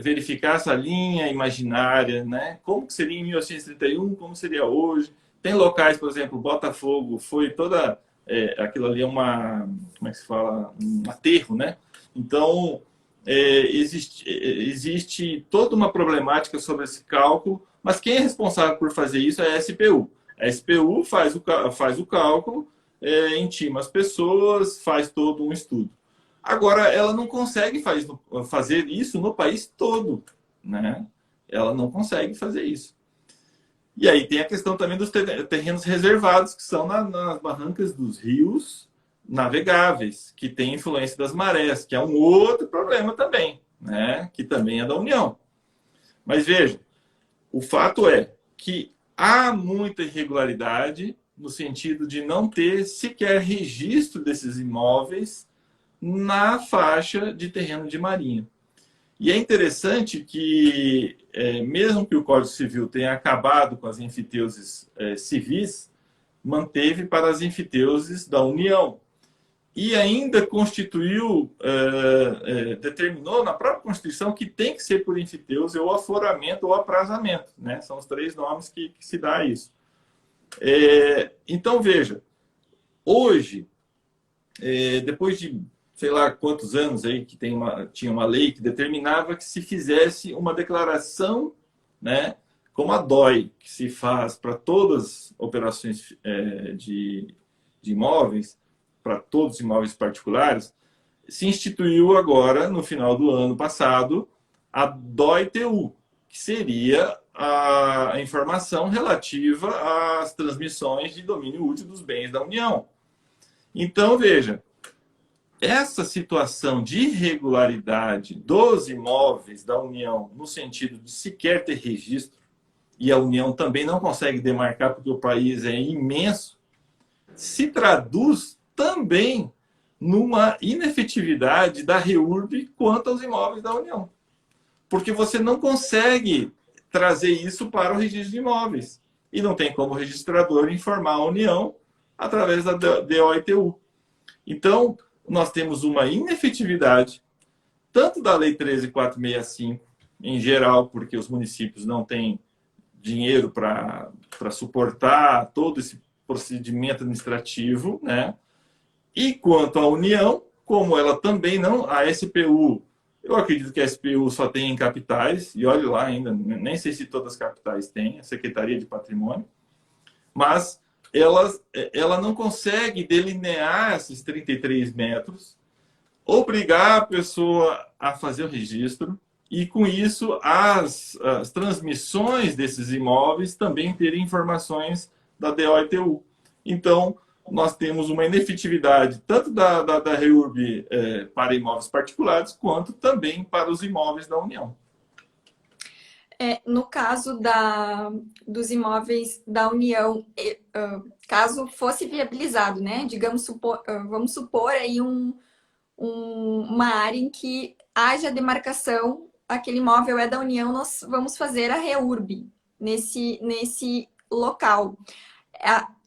B: verificar essa linha imaginária, né? Como que seria em 1931, como seria hoje. Tem locais, por exemplo, Botafogo, foi toda... aquilo ali é como é que se fala? Um aterro, né? Então, existe toda uma problemática sobre esse cálculo, mas quem é responsável por fazer isso é a SPU. A SPU faz o cálculo, intima as pessoas, faz todo um estudo. Agora, ela não consegue fazer isso no país todo, né? Ela não consegue fazer isso. E aí tem a questão também dos terrenos reservados, que são nas barrancas dos rios navegáveis, que tem influência das marés, que é um outro problema também, né? Que também é da União. Mas veja, o fato é que há muita irregularidade no sentido de não ter sequer registro desses imóveis na faixa de terreno de marinha. E é interessante que, mesmo que o Código Civil tenha acabado com as enfiteuses civis, manteve para as enfiteuses da União. E ainda determinou na própria Constituição que tem que ser por enfiteuse ou aforamento ou aprazamento, né? São os três nomes que se dá a isso. Então, veja, hoje, depois de sei lá quantos anos aí que tinha uma lei que determinava que se fizesse uma declaração, né, como a DOI, que se faz para todas as operações de de imóveis, para todos os imóveis particulares, se instituiu agora, no final do ano passado, a DOI-TU, que seria a informação relativa às transmissões de domínio útil dos bens da União. Então, veja, essa situação de irregularidade dos imóveis da União, no sentido de sequer ter registro, e a União também não consegue demarcar porque o país é imenso, se traduz também numa inefetividade da REURB quanto aos imóveis da União. Porque você não consegue trazer isso para o registro de imóveis. E não tem como o registrador informar a União através da DOI-TU. Então, nós temos uma inefetividade, tanto da Lei 13.465, em geral, porque os municípios não têm dinheiro para suportar todo esse procedimento administrativo, né? E quanto à União, como ela também não, a SPU, eu acredito que a SPU só tem em capitais, e olhe lá ainda, nem sei se todas as capitais têm, a Secretaria de Patrimônio, mas ela não consegue delinear esses 33 metros, obrigar a pessoa a fazer o registro, e com isso as transmissões desses imóveis também terem informações da DOI-TU. Então, nós temos uma inefetividade tanto da REURB para imóveis particulares, quanto também para os imóveis da União.
A: No caso dos imóveis da União, caso fosse viabilizado, né? Digamos, vamos supor aí uma área em que haja demarcação, aquele imóvel é da União, nós vamos fazer a REURB nesse local.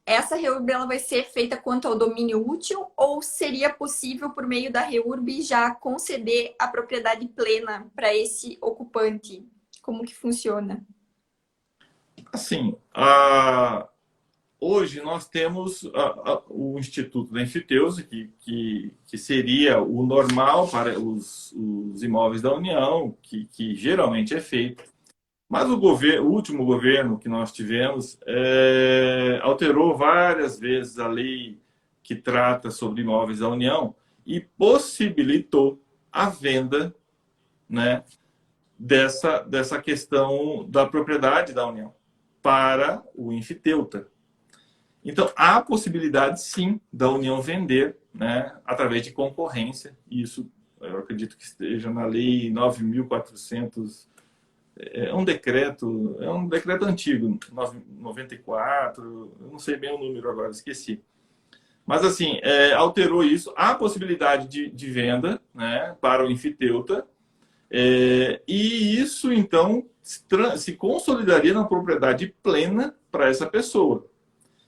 A: Essa REURB ela vai ser feita quanto ao domínio útil, ou seria possível, por meio da REURB, já conceder a propriedade plena para esse ocupante? Como que funciona?
B: Assim, hoje nós temos o Instituto da Enfiteuse, que seria o normal para os imóveis da União, que geralmente é feito. Mas o último governo que nós tivemos alterou várias vezes a lei que trata sobre imóveis da União e possibilitou a venda, né, dessa questão da propriedade da União para o enfiteuta. Então, há possibilidade, sim, da União vender, né, através de concorrência. Isso, eu acredito que esteja na Lei 9.400. É um decreto antigo, 94, eu não sei bem o número agora, esqueci. Mas, assim, alterou isso. Há possibilidade de venda, né, para o enfiteuta, e isso, então, se consolidaria na propriedade plena para essa pessoa.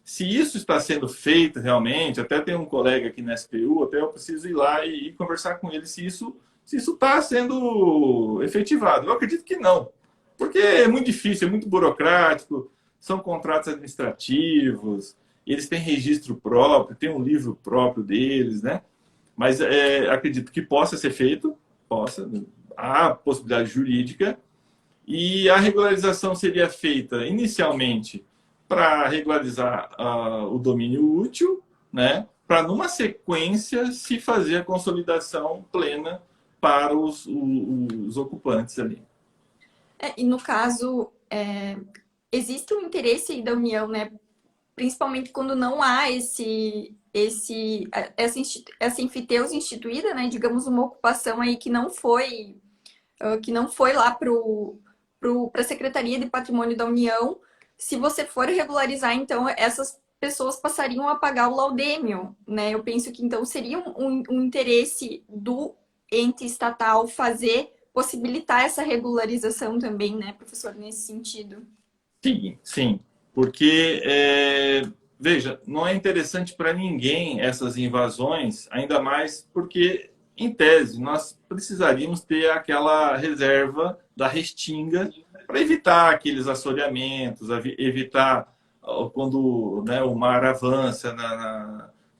B: Se isso está sendo feito realmente, até tem um colega aqui na SPU, até eu preciso ir lá e conversar com ele se isso está sendo efetivado. Eu acredito que não, porque é muito difícil, é muito burocrático, são contratos administrativos, eles têm registro próprio, tem um livro próprio deles, né? Mas acredito que possa ser feito, há possibilidade jurídica, e a regularização seria feita inicialmente para regularizar o domínio útil, né? Para numa sequência se fazer a consolidação plena para os ocupantes ali.
A: E no caso, existe um interesse aí da União, né? Principalmente quando não há essa enfiteuse instituída, né? Digamos, uma ocupação aí que não foi lá para a Secretaria de Patrimônio da União. Se você for regularizar, então, essas pessoas passariam a pagar o laudêmio, né? Eu penso que, então, seria um interesse do ente estatal possibilitar essa regularização também, né, professor, nesse sentido?
B: Sim, sim. Porque, veja, não é interessante para ninguém essas invasões, ainda mais porque, em tese, nós precisaríamos ter aquela reserva da restinga para evitar aqueles assoreamentos, evitar quando, né, o mar avança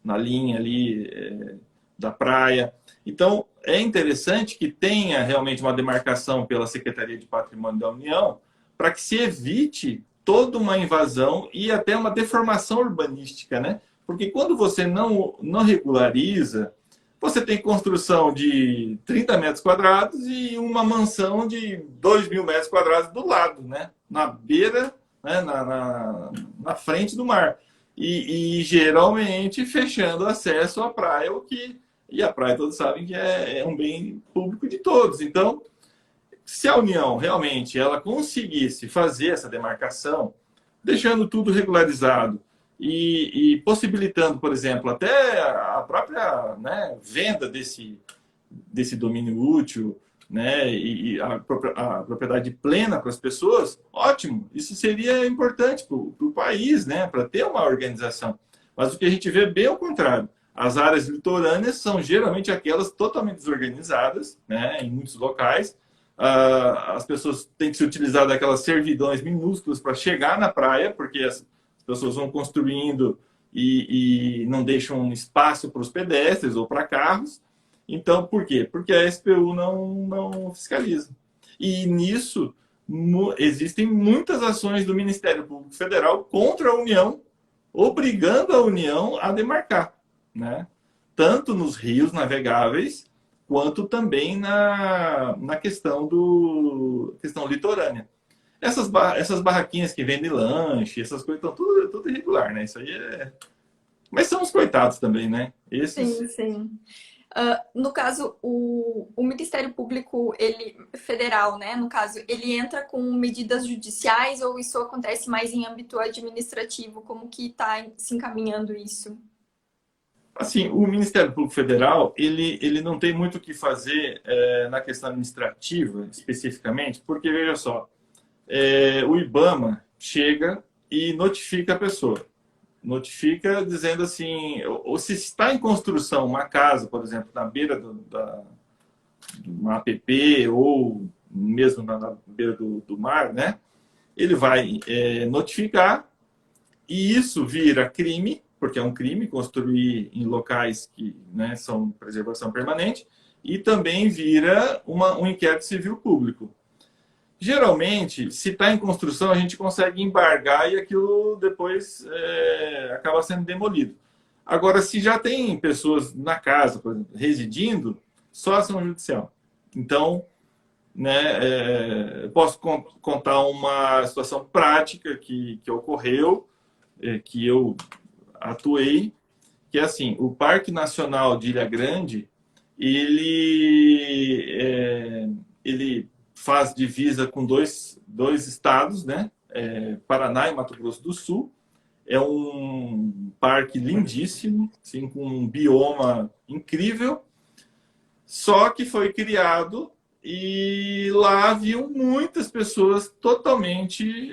B: na linha ali da praia. Então, é interessante que tenha realmente uma demarcação pela Secretaria de Patrimônio da União para que se evite toda uma invasão e até uma deformação urbanística, né? Porque quando você não regulariza, você tem construção de 30 metros quadrados e uma mansão de 2.000 metros quadrados do lado, né? Na beira, né? Na frente do mar. E geralmente fechando acesso à praia, e a praia todos sabem que é um bem público de todos. Então, se a União realmente ela conseguisse fazer essa demarcação, deixando tudo regularizado e possibilitando, por exemplo, até a própria, né, venda desse domínio útil, né, e a propriedade plena para as pessoas, ótimo. Isso seria importante para o país, né, para ter uma organização. Mas o que a gente vê é bem ao contrário. As áreas litorâneas são geralmente aquelas totalmente desorganizadas, né, em muitos locais. As pessoas têm que se utilizar daquelas servidões minúsculas para chegar na praia, porque as pessoas vão construindo e não deixam espaço para os pedestres ou para carros. Então, por quê? Porque a SPU não fiscaliza. E nisso existem muitas ações do Ministério Público Federal contra a União, obrigando a União a demarcar, né? Tanto nos rios navegáveis, quanto também na questão litorânea. Essas barraquinhas que vendem lanche, essas coisas estão tudo irregular, né? Isso aí é. Mas são os coitados também, né? Esses.
A: Sim, sim. No caso, o Ministério Público federal, né? No caso, ele entra com medidas judiciais ou isso acontece mais em âmbito administrativo? Como que está se encaminhando isso?
B: Assim, o Ministério Público Federal, ele não tem muito o que fazer na questão administrativa, especificamente, porque, veja só, o IBAMA chega e notifica a pessoa. Notifica dizendo assim, ou se está em construção uma casa, por exemplo, na beira de uma APP ou mesmo na beira do mar, né? Ele vai notificar e isso vira crime, porque é um crime construir em locais que, né, são preservação permanente, e também vira um inquérito civil público. Geralmente, se está em construção, a gente consegue embargar e aquilo depois acaba sendo demolido. Agora, se já tem pessoas na casa, por exemplo, residindo, só ação judicial. Então, né, posso contar uma situação prática que ocorreu, que eu atuei, que é assim, o Parque Nacional de Ilha Grande, ele faz divisa com dois estados, né? Paraná e Mato Grosso do Sul. É um parque lindíssimo, assim, com um bioma incrível, só que foi criado e lá haviam muitas pessoas totalmente,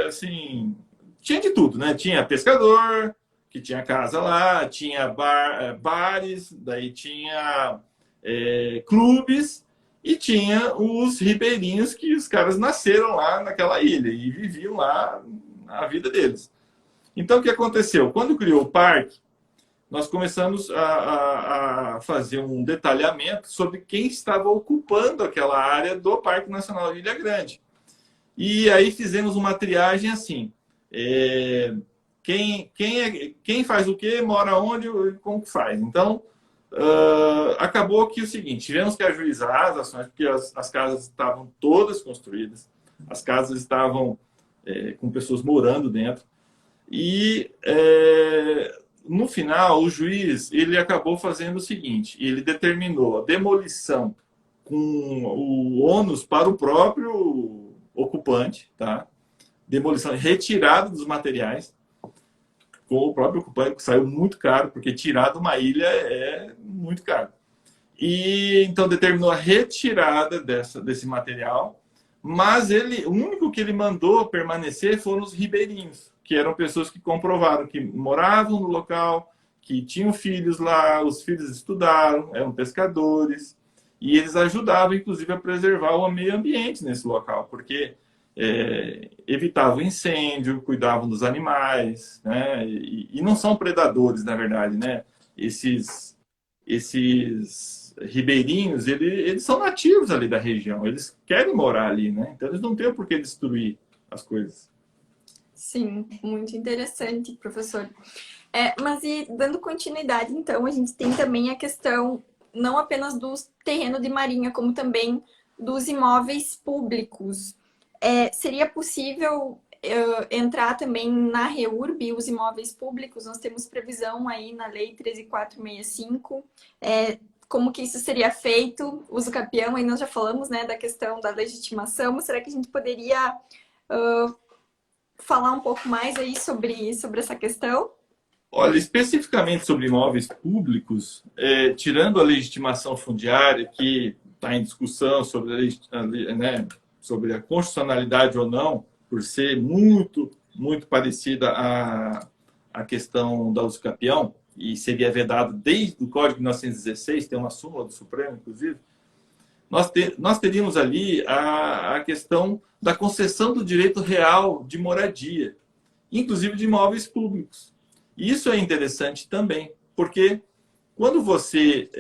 B: assim, tinha de tudo, né? Tinha pescador, que tinha casa lá, tinha bares, daí tinha clubes, e tinha os ribeirinhos que os caras nasceram lá naquela ilha e viviam lá a vida deles. Então, o que aconteceu? Quando criou o parque, nós começamos a fazer um detalhamento sobre quem estava ocupando aquela área do Parque Nacional de Ilha Grande. E aí fizemos uma triagem assim. Quem faz o quê, mora onde, como que faz. Então, acabou que o seguinte, tivemos que ajuizar as ações, porque as casas estavam todas construídas, as casas estavam com pessoas morando dentro, e no final o juiz ele acabou fazendo o seguinte, ele determinou a demolição com o ônus para o próprio ocupante, tá? Demolição e retirada dos materiais, com o próprio ocupante, que saiu muito caro, porque tirar de uma ilha é muito caro. E então determinou a retirada desse material, mas o único que ele mandou permanecer foram os ribeirinhos, que eram pessoas que comprovaram que moravam no local, que tinham filhos lá, os filhos estudaram, eram pescadores, e eles ajudavam, inclusive, a preservar o meio ambiente nesse local, porque evitavam incêndio, cuidavam dos animais, né? E não são predadores, na verdade, né? Esses ribeirinhos, eles são nativos ali da região, eles querem morar ali, né? Então eles não têm por que destruir as coisas.
A: Sim, muito interessante, professor. Mas e dando continuidade, então, a gente tem também a questão não apenas do terreno de marinha, como também dos imóveis públicos. Seria possível entrar também na REURB os imóveis públicos? Nós temos previsão aí na Lei 13.465. Como que isso seria feito? Uso capião, aí nós já falamos, né, da questão da legitimação, mas será que a gente poderia falar um pouco mais aí sobre essa questão?
B: Olha, especificamente sobre imóveis públicos, tirando a legitimação fundiária, que está em discussão né, sobre a constitucionalidade ou não, por ser muito parecida à questão da usucapião, e seria vedado desde o Código de 1916, tem uma súmula do Supremo, inclusive, nós teríamos ali a questão da concessão do direito real de moradia, inclusive de imóveis públicos. Isso é interessante também, porque quando você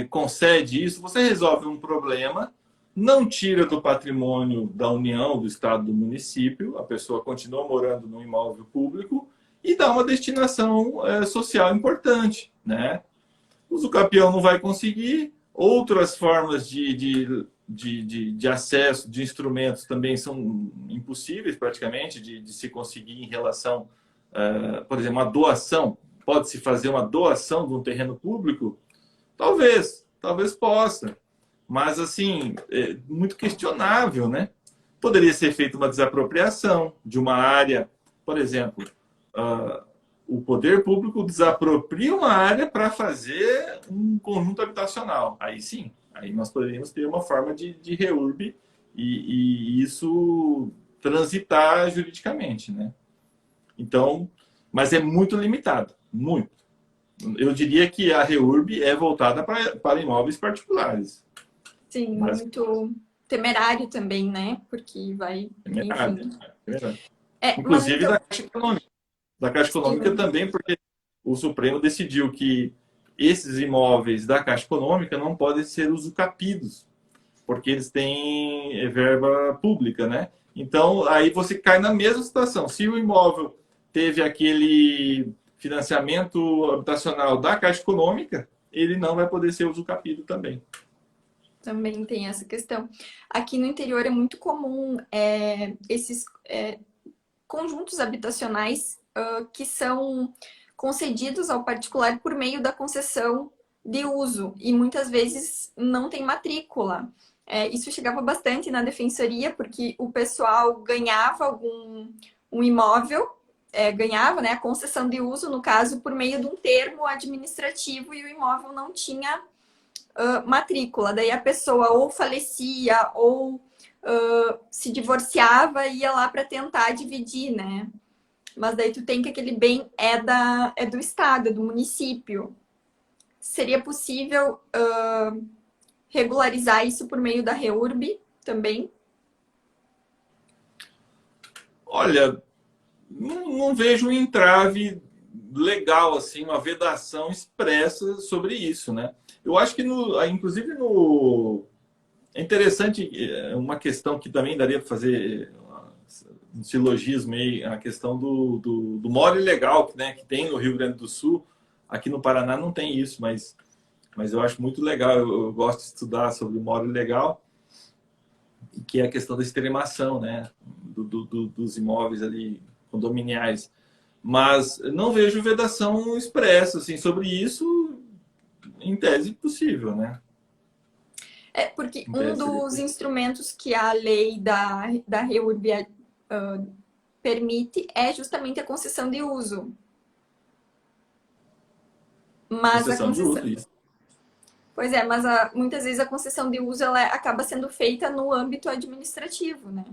B: concede isso, você resolve um problema, não tira do patrimônio da União, do Estado, do município, a pessoa continua morando no imóvel público e dá uma destinação social importante, né? O usucapião não vai conseguir, outras formas de acesso de instrumentos também são impossíveis praticamente de se conseguir em relação, por exemplo, uma doação. Pode-se fazer uma doação de um terreno público? Talvez possa. Mas, assim, é muito questionável, né? Poderia ser feita uma desapropriação de uma área, por exemplo, o poder público desapropria uma área para fazer um conjunto habitacional. Aí sim, aí nós poderíamos ter uma forma de REURB e isso transitar juridicamente, né? Então, mas é muito limitado, muito. Eu diria que a REURB é voltada para imóveis particulares.
A: Sim,
B: Mas,
A: muito temerário também, né? Porque vai,
B: temerário,
A: enfim.
B: temerário.
A: Mas
B: Inclusive
A: então,
B: da Caixa Econômica. Da Caixa Econômica
A: sim,
B: também, porque o Supremo decidiu que esses imóveis da Caixa Econômica não podem ser usucapidos, porque eles têm verba pública, né? Então, aí você cai na mesma situação. Se o imóvel teve aquele financiamento habitacional da Caixa Econômica, ele não vai poder ser usucapido também.
A: também tem essa questão. Aqui no interior é muito comum esses conjuntos habitacionais que são concedidos ao particular por meio da concessão de uso e muitas vezes não tem matrícula. Isso chegava bastante na defensoria porque o pessoal ganhava um imóvel, ganhava, né, a concessão de uso, no caso, por meio de um termo administrativo e o imóvel não tinha matrícula. Daí a pessoa ou falecia ou se divorciava e ia lá para tentar dividir, né? Mas daí tu tem que aquele bem é do estado, é do município. Seria possível regularizar isso por meio da REURB também?
B: Olha, não vejo um entrave legal, assim, uma vedação expressa sobre isso, né? Eu acho que, inclusive, é interessante uma questão que também daria para fazer um silogismo aí, a questão do mora ilegal, né, que tem no Rio Grande do Sul. Aqui no Paraná não tem isso, mas eu acho muito legal. Eu gosto de estudar sobre o mora ilegal, que é a questão da extremação, né, dos imóveis ali condominiais. Mas não vejo vedação expressa assim, sobre isso, em tese possível, né?
A: Porque
B: Em
A: um
B: tese seria
A: dos
B: possível.
A: instrumentos que a lei da REURB permite é justamente a concessão de uso. Mas a
B: Concessão de
A: concessão.
B: uso, isso.
A: Pois é, mas muitas vezes a concessão de uso ela acaba sendo feita no âmbito administrativo, né?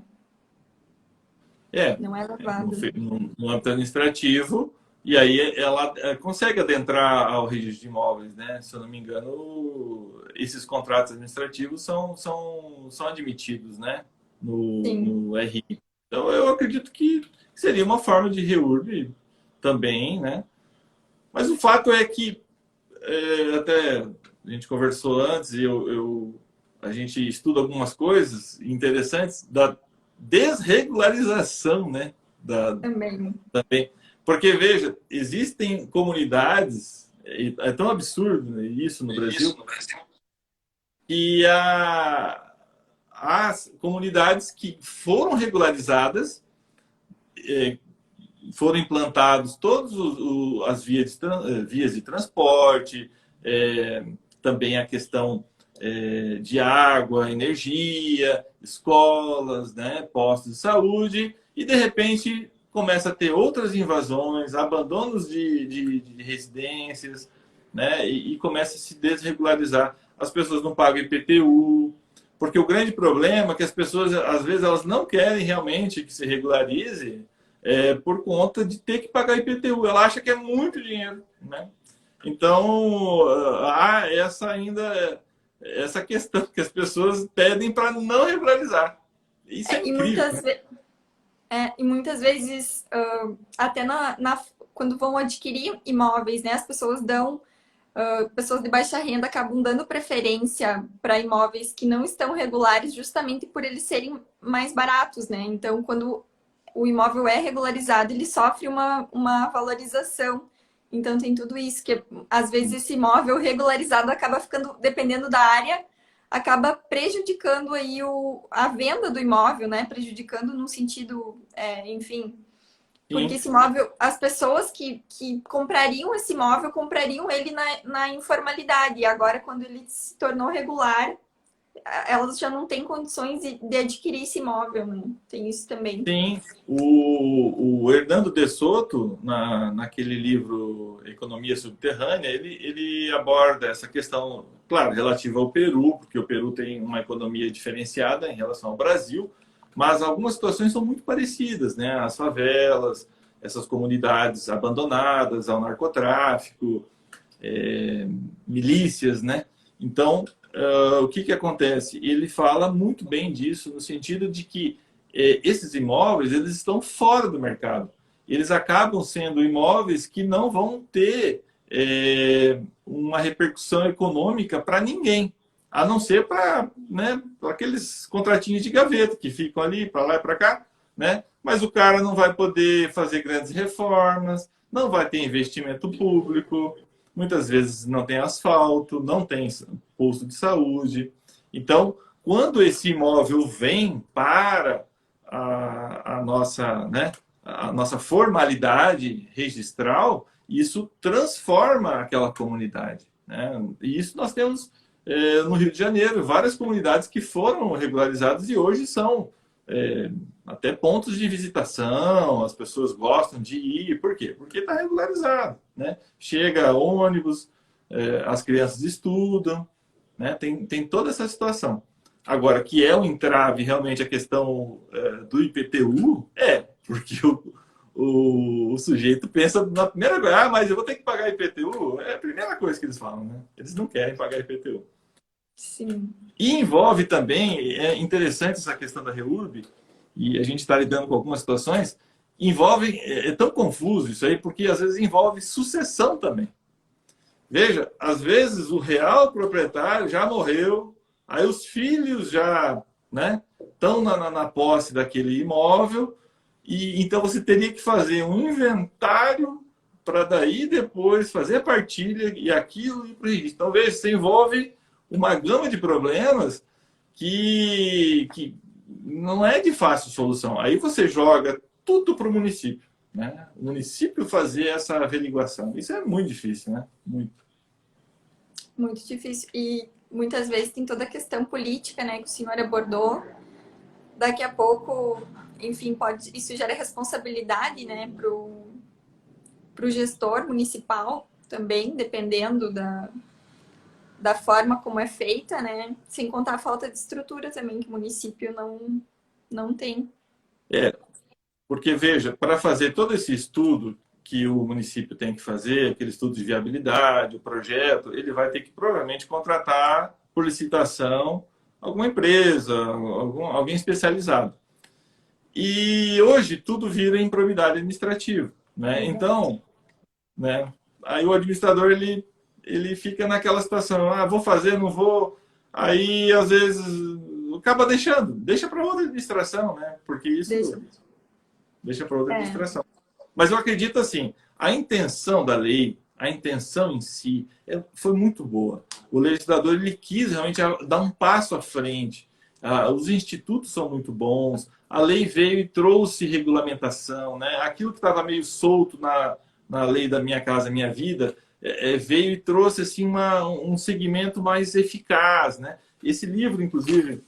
B: É,
A: Não é levado.
B: no âmbito administrativo, e aí ela consegue adentrar ao registro de imóveis, né? Se eu não me engano, esses contratos administrativos são admitidos, né?
A: Sim.
B: No RI. Então, eu acredito que seria uma forma de REURB também, né? Mas o fato é que, até a gente conversou antes, e a gente estuda algumas coisas interessantes da desregularização, né?
A: Também.
B: Também. Porque, veja, existem comunidades, é tão absurdo, né, isso no Brasil, e as comunidades que foram regularizadas, é, foram implantados todas as vias de transporte, também a questão de água, energia, escolas, né, postos de saúde, e de repente começa a ter outras invasões, abandonos de residências, né, e começa a se desregularizar. As pessoas não pagam IPTU, porque o grande problema é que as pessoas, às vezes, elas não querem realmente que se regularize por conta de ter que pagar IPTU. Ela acha que é muito dinheiro, né? Então, há essa questão que as pessoas pedem para não regularizar. Isso é
A: E
B: incrível, né?
A: muitas vezes, até quando vão adquirir imóveis, né, as pessoas dão, pessoas de baixa renda acabam dando preferência para imóveis que não estão regulares, justamente por eles serem mais baratos, né? Então, quando o imóvel é regularizado, ele sofre uma valorização. Então, tem tudo isso, que às vezes esse imóvel regularizado acaba ficando, dependendo da área, acaba prejudicando aí a venda do imóvel, né? Prejudicando no sentido, enfim, porque
B: Sim.
A: esse imóvel, as pessoas que comprariam esse imóvel, comprariam ele na informalidade. E agora, quando ele se tornou regular, elas já não têm condições de adquirir esse imóvel, né? Tem isso também.
B: Sim, o Hernando de Soto, naquele livro Economia Subterrânea, ele aborda essa questão, claro, relativa ao Peru, porque o Peru tem uma economia diferenciada em relação ao Brasil, mas algumas situações são muito parecidas, né? As favelas, essas comunidades abandonadas ao narcotráfico, milícias, né? Então, o que acontece? Ele fala muito bem disso, no sentido de que esses imóveis eles estão fora do mercado. Eles acabam sendo imóveis que não vão ter uma repercussão econômica para ninguém, a não ser para, né, aqueles contratinhos de gaveta que ficam ali para lá e para cá, né? Mas o cara não vai poder fazer grandes reformas, não vai ter investimento público, muitas vezes não tem asfalto, não tem posto de saúde. Então, quando esse imóvel vem para a nossa, né, a nossa formalidade registral, isso transforma aquela comunidade, né? E isso nós temos no Rio de Janeiro várias comunidades que foram regularizadas e hoje são até pontos de visitação, as pessoas gostam de ir. Por quê? Porque está regularizado, né? Chega ônibus, as crianças estudam, né? Tem toda essa situação. Agora, que é um entrave realmente a questão do IPTU, porque o sujeito pensa na primeira coisa, mas eu vou ter que pagar IPTU? É a primeira coisa que eles falam, né? Eles não querem pagar IPTU.
A: Sim.
B: E envolve também, é interessante essa questão da REURB, e a gente está lidando com algumas situações, envolve, é tão confuso isso aí, porque às vezes envolve sucessão também. Veja, às vezes o real proprietário já morreu, aí os filhos já, né, estão na posse daquele imóvel, e então você teria que fazer um inventário para daí depois fazer a partilha e aquilo ir para o registro. Então, veja, você envolve uma gama de problemas que não é de fácil solução. Aí você joga tudo para o município, né? O município fazer essa averiguação. Isso é muito difícil, né? Muito.
A: Muito difícil. E muitas vezes tem toda a questão política, né, que o senhor abordou. Daqui a pouco, enfim, isso gera responsabilidade, né, pro gestor municipal também, dependendo da forma como é feita, né? Sem contar a falta de estrutura também que o município não tem.
B: Porque, veja, para fazer todo esse estudo que o município tem que fazer, aquele estudo de viabilidade, o projeto, ele vai ter que provavelmente contratar por licitação alguma empresa, alguém especializado. E hoje tudo vira improbidade administrativa, né? Então, né, aí o administrador ele fica naquela situação, vou fazer, não vou. Aí às vezes acaba deixa para outra administração, né? Porque isso deixa para outra administração. Mas eu acredito assim, a intenção da lei, a intenção em si, foi muito boa. O legislador ele quis realmente dar um passo à frente. Os institutos são muito bons, a lei veio e trouxe regulamentação, né? Aquilo que estava meio solto na lei da Minha Casa Minha Vida, veio e trouxe assim, um segmento mais eficaz, né? Esse livro, inclusive,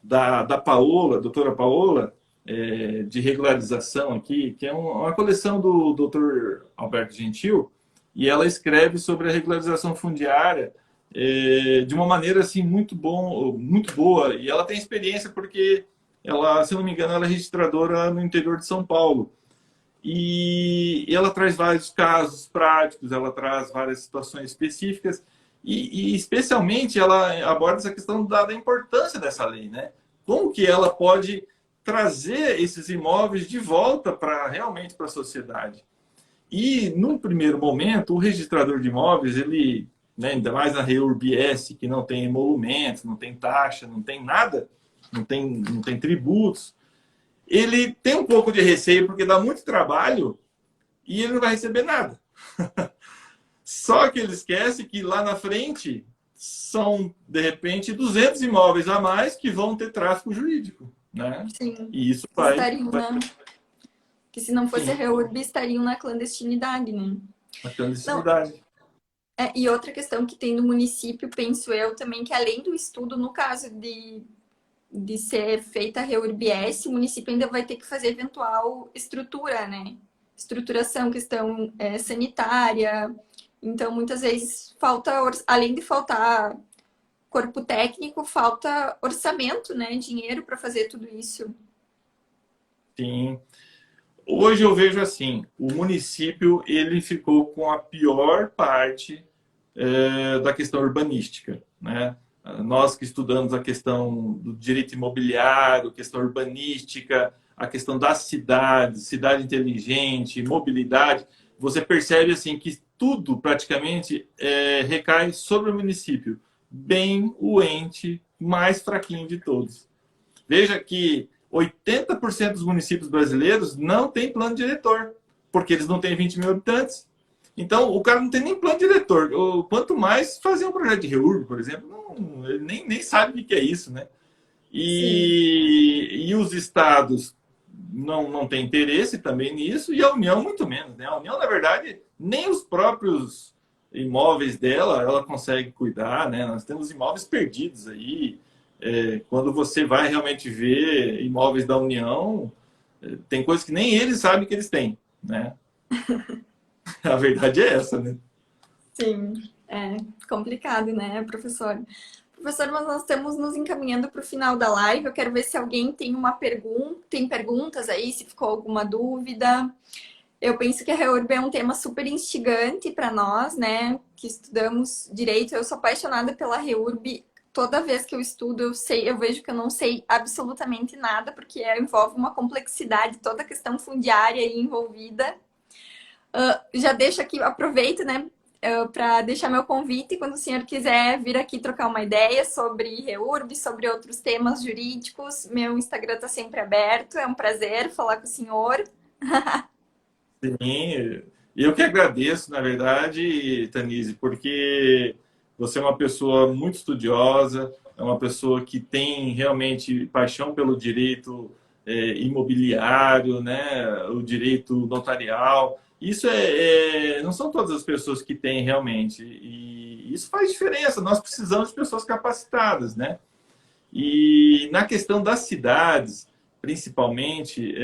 B: da Paola, doutora Paola, de regularização aqui, que é uma coleção do Dr. Alberto Gentil, e ela escreve sobre a regularização fundiária de uma maneira assim muito boa, e ela tem experiência porque ela, se não me engano, ela é registradora no interior de São Paulo. E ela traz vários casos práticos, ela traz várias situações específicas e especialmente ela aborda essa questão da importância dessa lei, né? Como que ela pode trazer esses imóveis de volta para realmente para a sociedade. E num primeiro momento, o registrador de imóveis, ele, né, ainda mais na REURB-S, que não tem emolumentos, não tem taxa, não tem nada, não tem tributos, ele tem um pouco de receio porque dá muito trabalho e ele não vai receber nada. Só que ele esquece que lá na frente são, de repente, 200 imóveis a mais que vão ter tráfico jurídico, né?
A: Sim.
B: E isso vai...
A: Que se não fosse
B: Sim.
A: a REURB, estariam na clandestinidade, né?
B: Na clandestinidade.
A: E outra questão que tem no município, penso eu também, que além do estudo, no caso de ser feita a REURB-S, o município ainda vai ter que fazer eventual estrutura, né? Estruturação, questão sanitária. Então, muitas vezes, além de faltar corpo técnico, falta orçamento, né? Dinheiro para fazer tudo isso.
B: Sim. Hoje eu vejo assim, o município ele ficou com a pior parte da questão urbanística, né? Nós que estudamos a questão do direito imobiliário, questão urbanística, a questão das cidades, cidade inteligente, mobilidade, você percebe assim que tudo praticamente recai sobre o município, bem o ente mais fraquinho de todos. Veja que 80% dos municípios brasileiros não tem plano diretor, porque eles não têm 20 mil habitantes. Então, o cara não tem nem plano diretor. Quanto mais fazer um projeto de REURB, por exemplo, ele nem sabe o que é isso, né? E os estados não têm interesse também nisso, e a União muito menos, né? A União, na verdade, nem os próprios imóveis dela, ela consegue cuidar, né? Nós temos imóveis perdidos aí. Quando você vai realmente ver imóveis da União, tem coisas que nem eles sabem que eles têm, né? A verdade é essa, né?
A: Sim, é complicado, né, professor? Professor, mas nós estamos nos encaminhando para o final da live. Eu quero ver se alguém tem tem perguntas aí, se ficou alguma dúvida. Eu penso que a REURB é um tema super instigante para nós, né, que estudamos direito. Eu sou apaixonada pela REURB. Toda vez que eu estudo, eu vejo que eu não sei absolutamente nada, porque envolve uma complexidade, toda a questão fundiária aí envolvida. Já deixo aqui, aproveito, né, para deixar meu convite quando o senhor quiser vir aqui trocar uma ideia sobre REURB, sobre outros temas jurídicos. Meu Instagram está sempre aberto, é um prazer falar com o senhor.
B: Sim, eu que agradeço, na verdade, Tanise, porque você é uma pessoa muito estudiosa, é uma pessoa que tem realmente paixão pelo direito imobiliário, né, o direito notarial. Isso não são todas as pessoas que têm realmente, e isso faz diferença. Nós precisamos de pessoas capacitadas, né? E na questão das cidades, principalmente,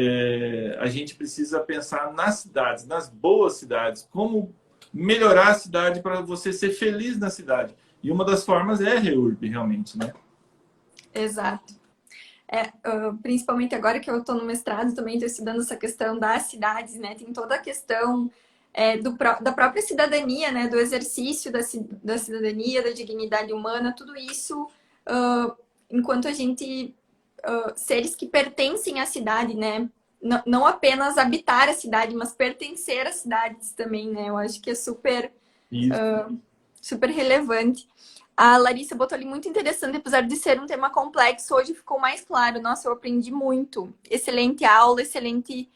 B: a gente precisa pensar nas cidades, nas boas cidades, como melhorar a cidade para você ser feliz na cidade. E uma das formas é a REURB, realmente, né?
A: Exato. Principalmente agora que eu estou no mestrado, também estou estudando essa questão das cidades, né? Tem toda a questão da própria cidadania, né? Do exercício da cidadania, da dignidade humana, tudo isso, enquanto a gente, seres que pertencem à cidade, né? Não apenas habitar a cidade, mas pertencer às cidades também, né? Eu acho que é super, super relevante. A Larissa botou ali muito interessante, apesar de ser um tema complexo, hoje ficou mais claro. Nossa, eu aprendi muito. Excelente aula, excelente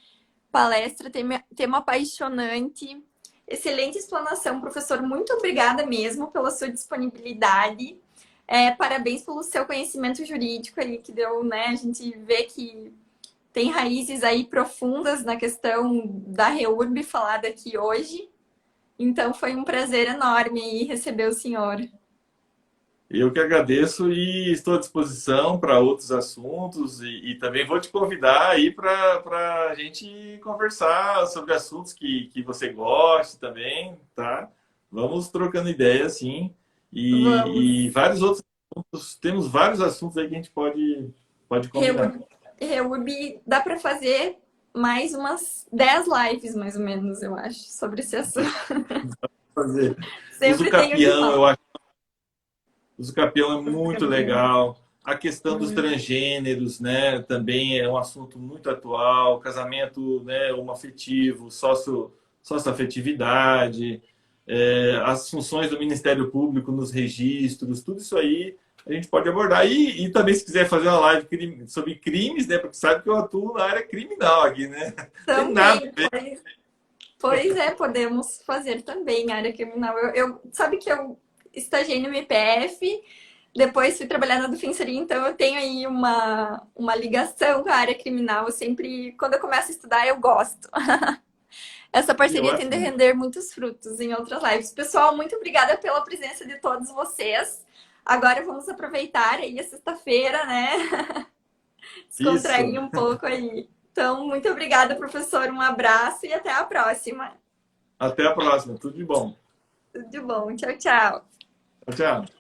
A: palestra, tema apaixonante. Excelente explanação, professor. Muito obrigada mesmo pela sua disponibilidade. Parabéns pelo seu conhecimento jurídico ali que deu, né? A gente vê que tem raízes aí profundas na questão da REURB falada aqui hoje. Então foi um prazer enorme aí receber o senhor.
B: Eu que agradeço e estou à disposição para outros assuntos e também vou te convidar aí para a gente conversar sobre assuntos que você goste também, tá? Vamos trocando ideia, sim. E
A: Vamos.
B: vários outros assuntos, temos vários assuntos aí que a gente pode combinar.
A: REURB dá para fazer mais umas 10 lives, mais ou menos, eu acho, sobre esse assunto.
B: Fazer. Uso
A: Sempre tenho que
B: capião,
A: falar.
B: eu acho. Uso capião é muito
A: Campeão.
B: legal. A questão dos
A: Muito.
B: transgêneros, né, também é um assunto muito atual. Casamento, né, homoafetivo, socioafetividade, as funções do Ministério Público nos registros, tudo isso aí a gente pode abordar. E também, se quiser fazer uma live sobre crimes, né, porque sabe que eu atuo na área criminal aqui, né? Tem nada
A: Também,
B: a ver.
A: pois é, podemos fazer também área criminal. Sabe que eu estagiei no MPF, depois fui trabalhar na defensoria, então eu tenho aí uma ligação com a área criminal. Eu sempre, quando eu começo a estudar, eu gosto. Essa
B: Que
A: parceria tende a
B: ótimo.
A: render muitos frutos em outras lives. Pessoal, muito obrigada pela presença de todos vocês. Agora vamos aproveitar aí a sexta-feira, né?
B: Isso.
A: Descontrair um pouco aí. Então, muito obrigada, professor. Um abraço e até a próxima.
B: Até a próxima. Tudo de bom.
A: Tudo de bom. Tchau, tchau.
B: Tchau, tchau.